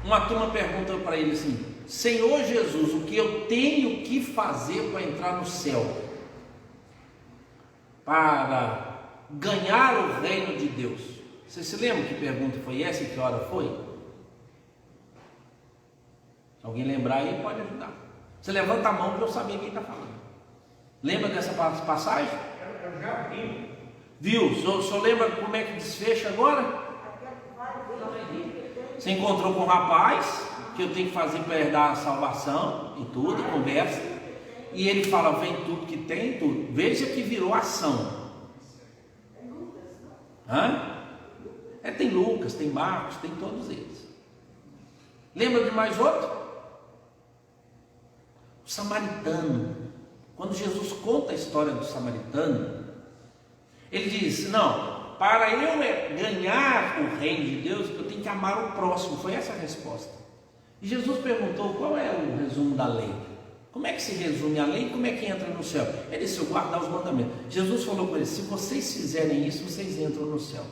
uma turma pergunta para ele assim: Senhor Jesus, o que eu tenho que fazer para entrar no céu? Para ganhar o reino de Deus? Você se lembra que pergunta foi essa e que hora foi? Se alguém lembrar aí, pode ajudar. Você levanta a mão para eu saber quem está falando. Lembra dessa passagem? Eu já vi. Viu? O senhor lembra como é que desfecha agora? Você encontrou com um rapaz que eu tenho que fazer para herdar a salvação e tudo, conversa. E ele fala: vem tudo que tem, tudo. Veja que virou ação. Tem Lucas, tem Marcos, tem todos eles. Lembra de mais outro? O samaritano. Quando Jesus conta a história do samaritano, ele diz: não, para eu ganhar o reino de Deus, eu tenho que amar o próximo. Foi essa a resposta. E Jesus perguntou: qual é o resumo da lei? Como é que se resume a lei? Como é que entra no céu? Ele disse: eu guardar os mandamentos. Jesus falou com ele: se vocês fizerem isso, vocês entram no céu.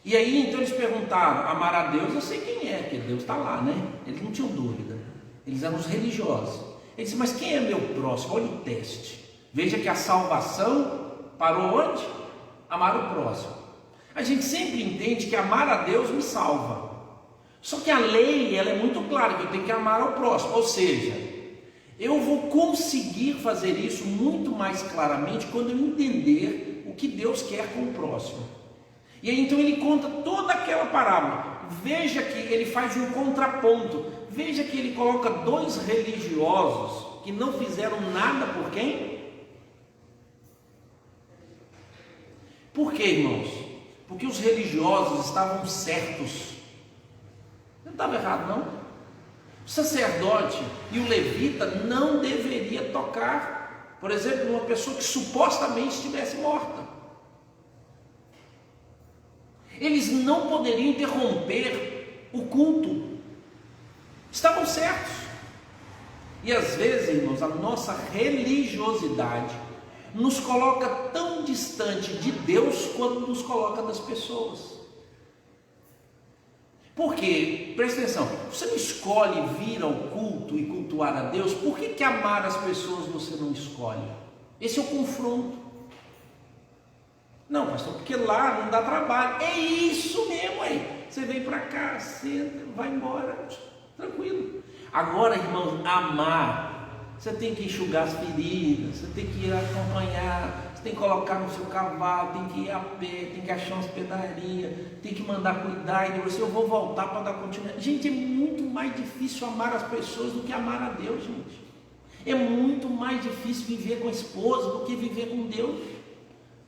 E aí então eles perguntaram: amar a Deus, eu sei quem é, porque Deus está lá, né? Eles não tinham dúvida. Eles eram os religiosos. Ele disse: mas quem é meu próximo? Olha o teste. Veja que a salvação parou onde? Amar o próximo. A gente sempre entende que amar a Deus me salva. Só que a lei, ela é muito clara, que eu tenho que amar ao próximo. Ou seja, eu vou conseguir fazer isso muito mais claramente quando eu entender o que Deus quer com o próximo. E aí então ele conta toda aquela parábola. Veja que ele faz um contraponto. Veja que ele coloca dois religiosos que não fizeram nada por quem? Por quê, irmãos? Porque os religiosos estavam certos. Não estava errado, não. O sacerdote e o levita não deveria tocar, por exemplo, numa pessoa que supostamente estivesse morta. Eles não poderiam interromper o culto. Estavam certos. E às vezes, irmãos, a nossa religiosidade nos coloca tão distante de Deus quanto nos coloca das pessoas. Porque, presta atenção, você não escolhe vir ao culto e cultuar a Deus, por que amar as pessoas você não escolhe? Esse é o confronto. Não, pastor, porque lá não dá trabalho. É isso mesmo aí. Você vem para cá, senta, vai embora, tranquilo. Agora, irmãos, amar, você tem que enxugar as feridas, você tem que ir acompanhar, você tem que colocar no seu cavalo, tem que ir a pé, tem que achar uma hospedaria, tem que mandar cuidar, e depois eu vou voltar para dar continuidade. Gente, é muito mais difícil amar as pessoas do que amar a Deus, gente. É muito mais difícil viver com a esposa do que viver com Deus.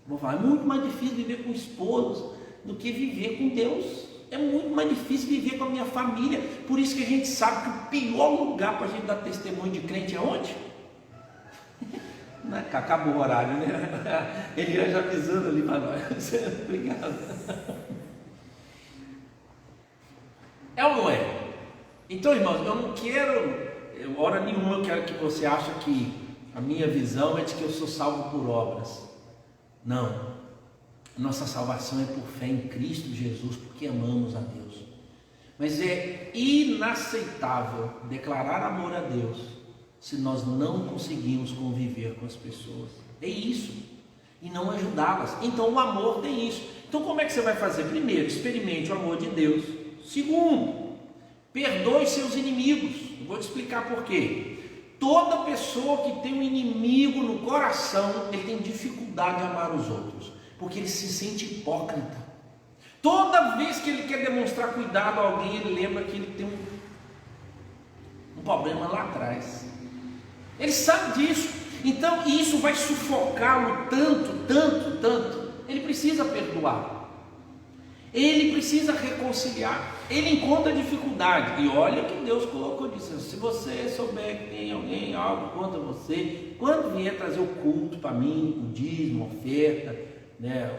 Vou falar, é muito mais difícil viver com esposa do que viver com Deus. É muito mais difícil viver com a minha família. Por isso que a gente sabe que o pior lugar para a gente dar testemunho de crente é onde? Acabou o horário, né? Ele já avisando ali para nós. Obrigado. É ou não é? Então, irmãos, eu não quero, hora nenhuma eu quero que você ache que a minha visão é de que eu sou salvo por obras. Não. Nossa salvação é por fé em Cristo Jesus, porque amamos a Deus. Mas é inaceitável declarar amor a Deus se nós não conseguimos conviver com as pessoas. É isso. E não ajudá-las. Então o amor tem isso. Então como é que você vai fazer? Primeiro, experimente o amor de Deus. Segundo, perdoe seus inimigos. Eu vou te explicar por quê. Toda pessoa que tem um inimigo no coração, ele tem dificuldade de amar os outros, porque ele se sente hipócrita. Toda vez que ele quer demonstrar cuidado a alguém, ele lembra que ele tem um problema lá atrás. Ele sabe disso. Então isso vai sufocá-lo tanto. Ele precisa perdoar. Ele precisa reconciliar. Ele encontra dificuldade. E olha que Deus colocou disso. Se você souber que tem alguém, algo contra você, quando vier trazer o culto para mim, o dízimo, a oferta, né,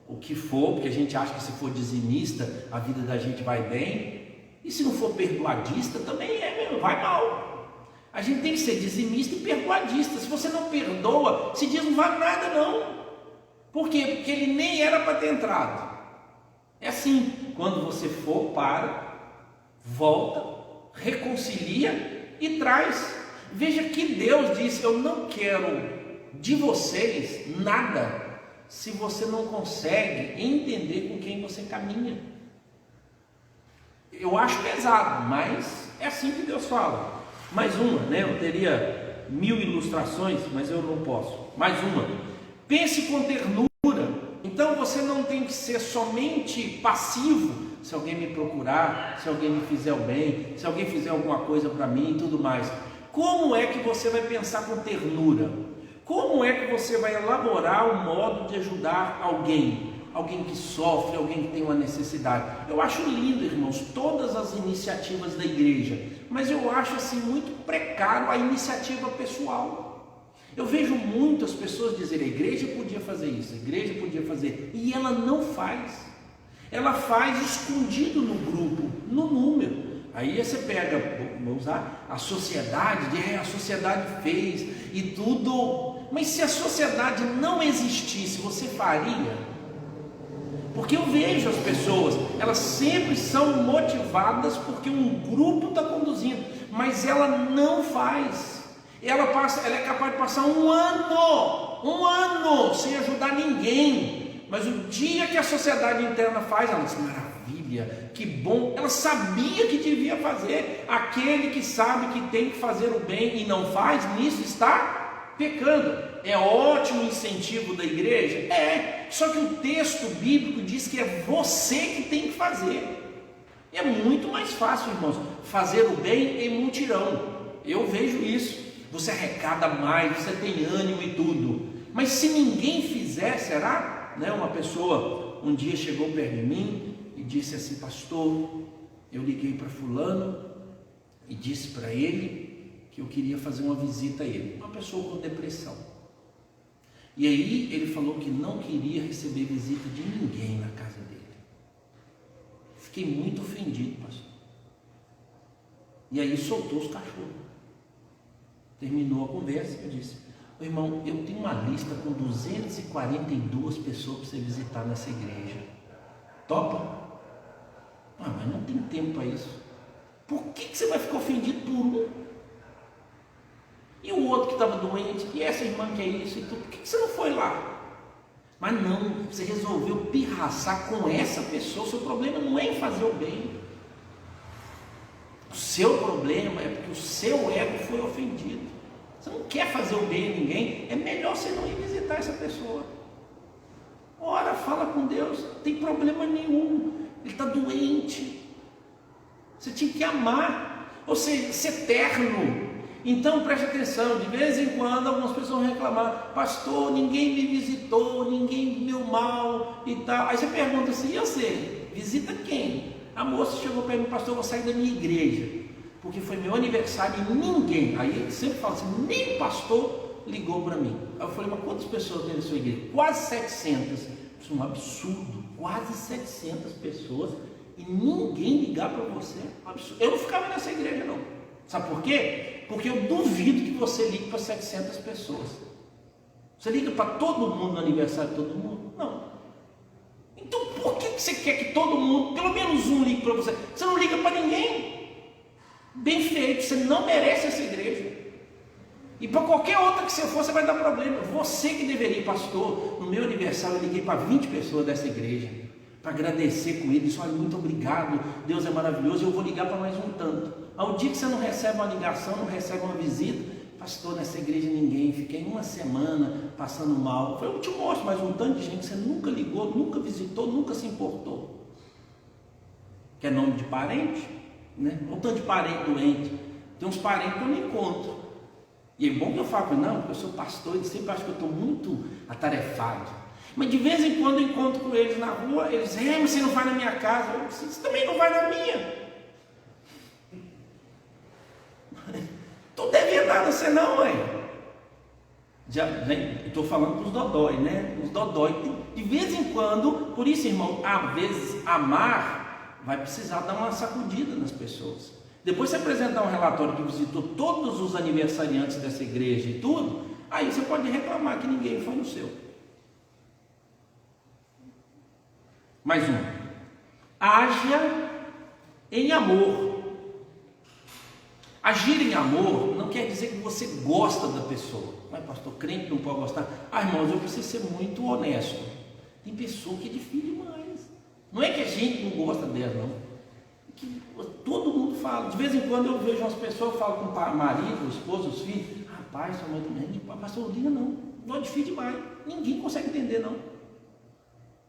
o que for, porque a gente acha que se for dizimista, a vida da gente vai bem. E se não for perdoadista, também vai mal. A gente tem que ser dizimista e perdoadista. Se você não perdoa, esse dízimo não vale nada não. Por quê? Porque ele nem era para ter entrado. É assim, quando você for, volta, reconcilia e traz. Veja que Deus disse: eu não quero de vocês nada se você não consegue entender com quem você caminha. Eu acho pesado, mas é assim que Deus fala. Mais uma, né? Eu teria 1000 ilustrações, mas eu não posso. Mais uma. Pense com ternura. Então você não tem que ser somente passivo. Se alguém me procurar, se alguém me fizer o bem, se alguém fizer alguma coisa para mim e tudo mais. Como é que você vai pensar com ternura? Como é que você vai elaborar um modo de ajudar alguém? Alguém que sofre, alguém que tem uma necessidade. Eu acho lindo, irmãos, todas as iniciativas da igreja, mas eu acho assim muito precário a iniciativa pessoal. Eu vejo muitas pessoas dizerem: a igreja podia fazer isso, a igreja podia fazer, e ela não faz. Ela faz escondido no grupo, no número. Aí você pega, vamos usar a sociedade, a sociedade fez e tudo, mas se a sociedade não existisse, você faria? Porque eu vejo as pessoas, elas sempre são motivadas porque um grupo está conduzindo, mas ela não faz. Ela é capaz de passar um ano sem ajudar ninguém, mas o dia que a sociedade interna faz, ela diz: maravilha, que bom. Ela sabia que devia fazer. Aquele que sabe que tem que fazer o bem e não faz, nisso está pecando. É ótimo incentivo da igreja? É, só que o texto bíblico diz que é você que tem que fazer. É muito mais fácil, irmãos, fazer o bem em mutirão. Eu vejo isso. Você arrecada mais, você tem ânimo e tudo. Mas se ninguém fizer, será? Uma pessoa um dia chegou perto de mim e disse assim: pastor, eu liguei para fulano e disse para ele que eu queria fazer uma visita a ele. Uma pessoa com depressão. E aí ele falou que não queria receber visita de ninguém na casa dele. Fiquei muito ofendido, pastor. E aí soltou os cachorros. Terminou a conversa, eu disse: irmão, eu tenho uma lista com 242 pessoas para você visitar nessa igreja. Topa? Mas não tem tempo para isso. Por que você vai ficar ofendido por um? E o outro que estava doente? E essa irmã que é isso e tudo? Por que você não foi lá? Mas não, você resolveu pirraçar com essa pessoa. O seu problema não é em fazer o bem. O seu problema é porque o seu ego foi ofendido. Você não quer fazer o bem a ninguém, é melhor você não ir visitar essa pessoa. Ora, fala com Deus, não tem problema nenhum. Ele está doente. Você tinha que amar, ou seja, ser terno. Então preste atenção, de vez em quando algumas pessoas vão reclamar: pastor, ninguém me visitou, ninguém me deu mal e tal. Aí você pergunta assim: eu sei, visita quem? A moça chegou para mim: pastor, eu vou sair da minha igreja, porque foi meu aniversário e ninguém, aí ele sempre fala assim, nem pastor ligou para mim. Aí eu falei: mas quantas pessoas tem na sua igreja? Quase 700. Isso é um absurdo, quase 700 pessoas e ninguém ligar para você. Absurdo. Eu não ficava nessa igreja não. Sabe por quê? Porque eu duvido que você ligue para 700 pessoas. Você liga para todo mundo no aniversário de todo mundo? Não. Então por que você quer que todo mundo, pelo menos um, ligue para você? Você não liga para ninguém. Bem feito, você não merece essa igreja. E para qualquer outra que você for, você vai dar problema. Você que deveria, pastor, no meu aniversário eu liguei para 20 pessoas dessa igreja, para agradecer com eles: olha, muito obrigado, Deus é maravilhoso, eu vou ligar para mais um tanto. Ao dia que você não recebe uma ligação, não recebe uma visita: pastor, nessa igreja ninguém, fiquei uma semana passando mal. Eu te mostro mais um tanto de gente que você nunca ligou, nunca visitou, nunca se importou. Que é nome de parente, né? Um tanto de parente doente. Tem uns parentes que eu não encontro. E é bom que eu falo: não, porque eu sou pastor, eles sempre acham que eu estou muito atarefado. Mas de vez em quando eu encontro com eles na rua, eles dizem: mas você não vai na minha casa. Eu disse: você também não vai na minha. Estou devendo nada a você não, mãe. Estou falando para os dodói, né? Os dodói, de vez em quando. Por isso, irmão, às vezes amar vai precisar dar uma sacudida nas pessoas. Depois você apresentar um relatório que visitou todos os aniversariantes dessa igreja e tudo, aí você pode reclamar que ninguém foi no seu. Mais um. haja em amor. Agir em amor não quer dizer que você gosta da pessoa. Mas pastor, crente não pode gostar. Irmãos, eu preciso ser muito honesto. Tem pessoa que é difícil demais. Não é que a gente não gosta dela, não. Que todo mundo fala. De vez em quando eu vejo umas pessoas, eu falo com o marido, o esposo, os filhos. Rapaz, sua mãe também, pastor, liga não. Não é difícil demais. Ninguém consegue entender, não.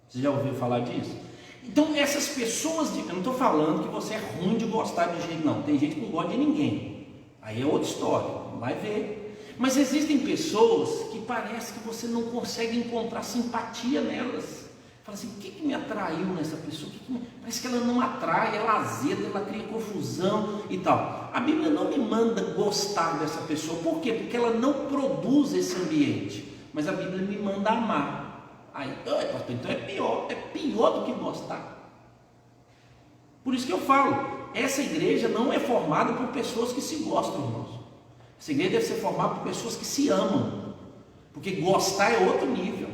Você já ouviu falar disso? Então, essas pessoas, eu não estou falando que você é ruim de gostar de gente, não. Tem gente que não gosta de ninguém. Aí é outra história, vai ver. Mas existem pessoas que parece que você não consegue encontrar simpatia nelas. Fala assim, o que me atraiu nessa pessoa? Parece que ela não atrai, ela azeda, ela cria confusão e tal. A Bíblia não me manda gostar dessa pessoa. Por quê? Porque ela não produz esse ambiente. Mas a Bíblia me manda amar. Aí, pastor, então é pior do que gostar. Por isso que eu falo, essa igreja não é formada por pessoas que se gostam, irmãos. Essa igreja deve ser formada por pessoas que se amam, porque gostar é outro nível.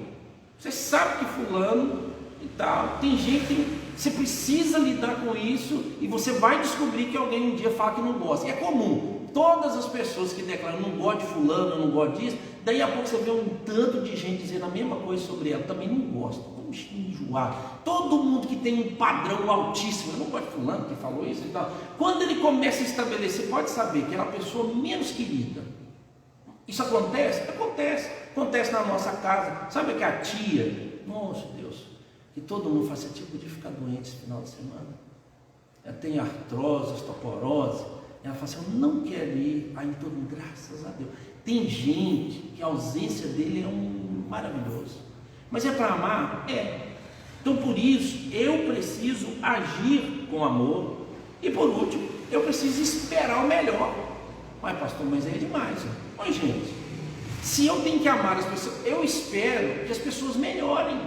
Você sabe que fulano e tal, tem gente, você precisa lidar com isso, e você vai descobrir que alguém um dia fala que não gosta. E é comum, todas as pessoas que declaram não gosto de fulano, não gosto disso, daí a pouco você vê um tanto de gente dizendo a mesma coisa sobre ela, também não gosta, vamos enjoar. Todo mundo que tem um padrão altíssimo, eu não gosto de fulano que falou isso e tal, quando ele começa a estabelecer, pode saber que é a pessoa menos querida. Isso acontece? Acontece na nossa casa. Sabe que a tia, nossa Deus, que todo mundo faz esse tipo de ficar doente esse final de semana, ela tem artrose, osteoporose, ela fala assim, eu não quero ir. Aí todo mundo, graças a Deus. Tem gente que a ausência dele é um maravilhoso, mas é para amar? É. Então por isso eu preciso agir com amor, e por último eu preciso esperar o melhor. Mas pastor, mas é demais. Mas gente, se eu tenho que amar as pessoas, eu espero que as pessoas melhorem.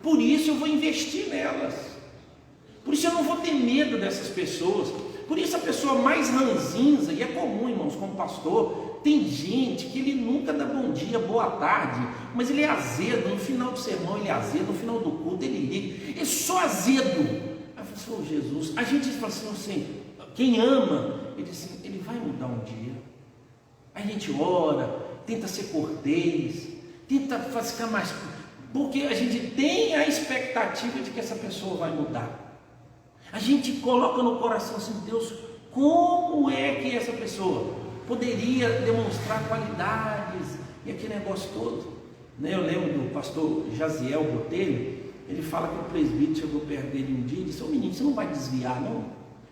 Por isso eu vou investir nelas. Por isso eu não vou ter medo dessas pessoas. Por isso a pessoa mais ranzinza, e é comum, irmãos, como pastor, tem gente que ele nunca dá bom dia, boa tarde, mas ele é azedo, no final do sermão ele é azedo, no final do culto ele liga, ele é só azedo. Aí eu falo assim, Jesus, a gente fala assim, quem ama, ele diz assim, ele vai mudar um dia. Aí a gente ora, tenta ser cortês, tenta ficar mais, porque a gente tem a expectativa de que essa pessoa vai mudar. A gente coloca no coração assim, Deus, como é que essa pessoa poderia demonstrar qualidades e aquele negócio todo, né? Eu lembro do pastor Jaziel Botelho, ele fala que o presbítero chegou perto dele um dia e disse, menino, você não vai desviar não?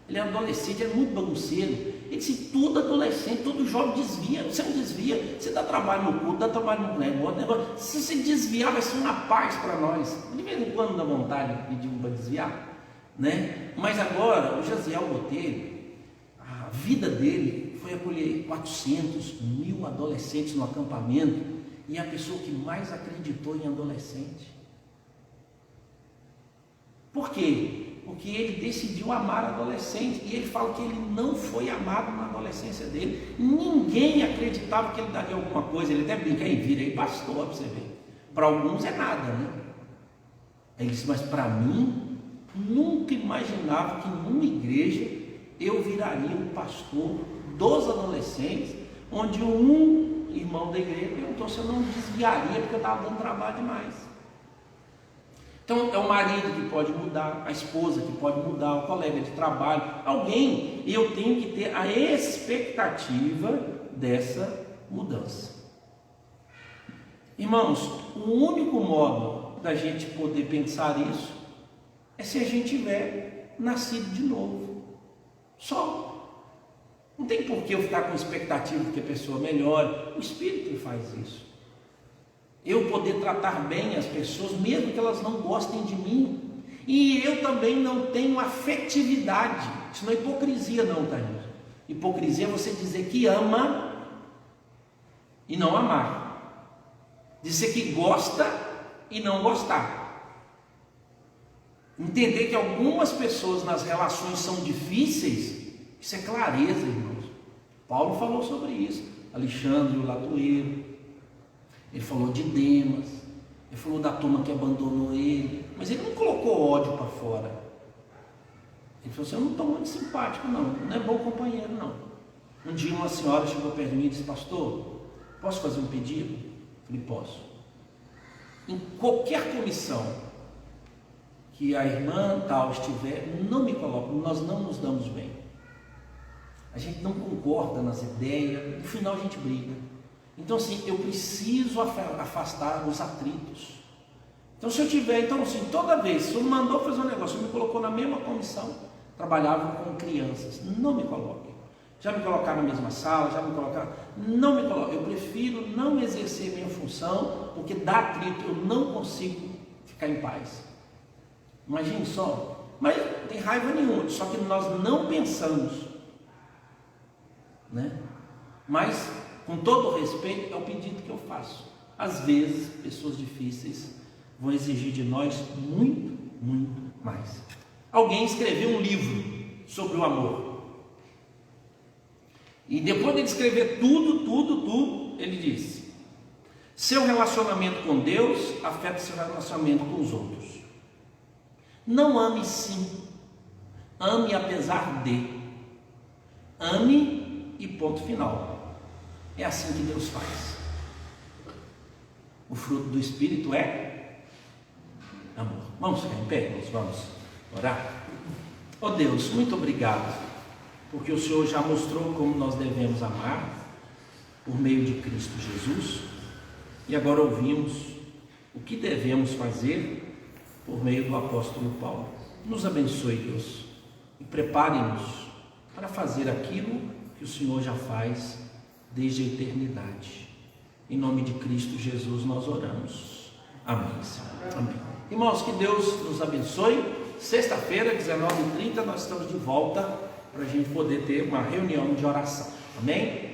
Ele é adolescente, ele é muito bagunceiro. Ele disse, todo adolescente, todo jovem desvia. Você não desvia, você dá trabalho no culto, dá trabalho no negócio. Se você desviar, vai ser uma paz para nós. De vez em quando dá vontade de pedir um para desviar, né? Mas agora, o Jaziel Botelho, a vida dele foi acolher 400.000 adolescentes no acampamento, e é a pessoa que mais acreditou em adolescente. Por quê? Porque ele decidiu amar adolescente, e ele fala que ele não foi amado na adolescência dele. Ninguém acreditava que ele daria alguma coisa. Ele até brinca, aí vira aí pastor, para você ver. Para alguns é nada, né? Ele disse, mas para mim, nunca imaginava que numa igreja eu viraria um pastor dos adolescentes, onde um irmão da igreja perguntou se eu não desviaria porque eu estava dando trabalho demais. Então é o marido que pode mudar, a esposa que pode mudar, o colega de trabalho, alguém, e eu tenho que ter a expectativa dessa mudança. Irmãos, o único modo da gente poder pensar isso é se a gente tiver nascido de novo. Só. Não tem por que eu ficar com expectativa de que a pessoa melhore. O Espírito que faz isso. Eu poder tratar bem as pessoas, mesmo que elas não gostem de mim. E eu também não tenho afetividade. Isso não é hipocrisia não, tá, gente? Hipocrisia é você dizer que ama e não amar. Dizer que gosta e não gostar. Entender que algumas pessoas nas relações são difíceis, isso é clareza, irmãos. Paulo falou sobre isso. Alexandre, o latoeiro. Ele falou de Demas, ele falou da turma que abandonou ele, mas ele não colocou ódio para fora. Ele falou assim: eu não estou muito simpático, não é bom companheiro, não. Um dia uma senhora chegou perto de mim e disse: pastor, posso fazer um pedido? Eu falei: posso. Em qualquer comissão que a irmã tal estiver, não me coloque, nós não nos damos bem. A gente não concorda nas ideias, no final a gente briga. Então assim, eu preciso afastar os atritos. Então se eu tiver, então assim, toda vez, se eu mandou fazer um negócio, me colocou na mesma comissão, trabalhava com crianças, não me coloque. Já me colocaram na mesma sala, já me colocaram, não me coloque. Eu prefiro não exercer minha função, porque dá atrito, eu não consigo ficar em paz. Imagine só, mas não tem raiva nenhuma, só que nós não pensamos, né? Mas, com todo o respeito, é o pedido que eu faço. Às vezes, pessoas difíceis vão exigir de nós muito, muito mais. Alguém escreveu um livro sobre o amor. E depois de escrever tudo, ele disse: seu relacionamento com Deus afeta seu relacionamento com os outros. Não ame sim, ame apesar de. Ame e ponto final. É assim que Deus faz. O fruto do Espírito é amor. Vamos ficar em pé, nós vamos orar. Oh Deus, muito obrigado, porque o Senhor já mostrou como nós devemos amar por meio de Cristo Jesus, e agora ouvimos o que devemos fazer por meio do apóstolo Paulo. Nos abençoe, Deus, e prepare-nos para fazer aquilo que o Senhor já faz desde a eternidade. Em nome de Cristo Jesus nós oramos. Amém, Senhor. Amém. Irmãos, que Deus nos abençoe. Sexta-feira, 19h30, nós estamos de volta para a gente poder ter uma reunião de oração. Amém?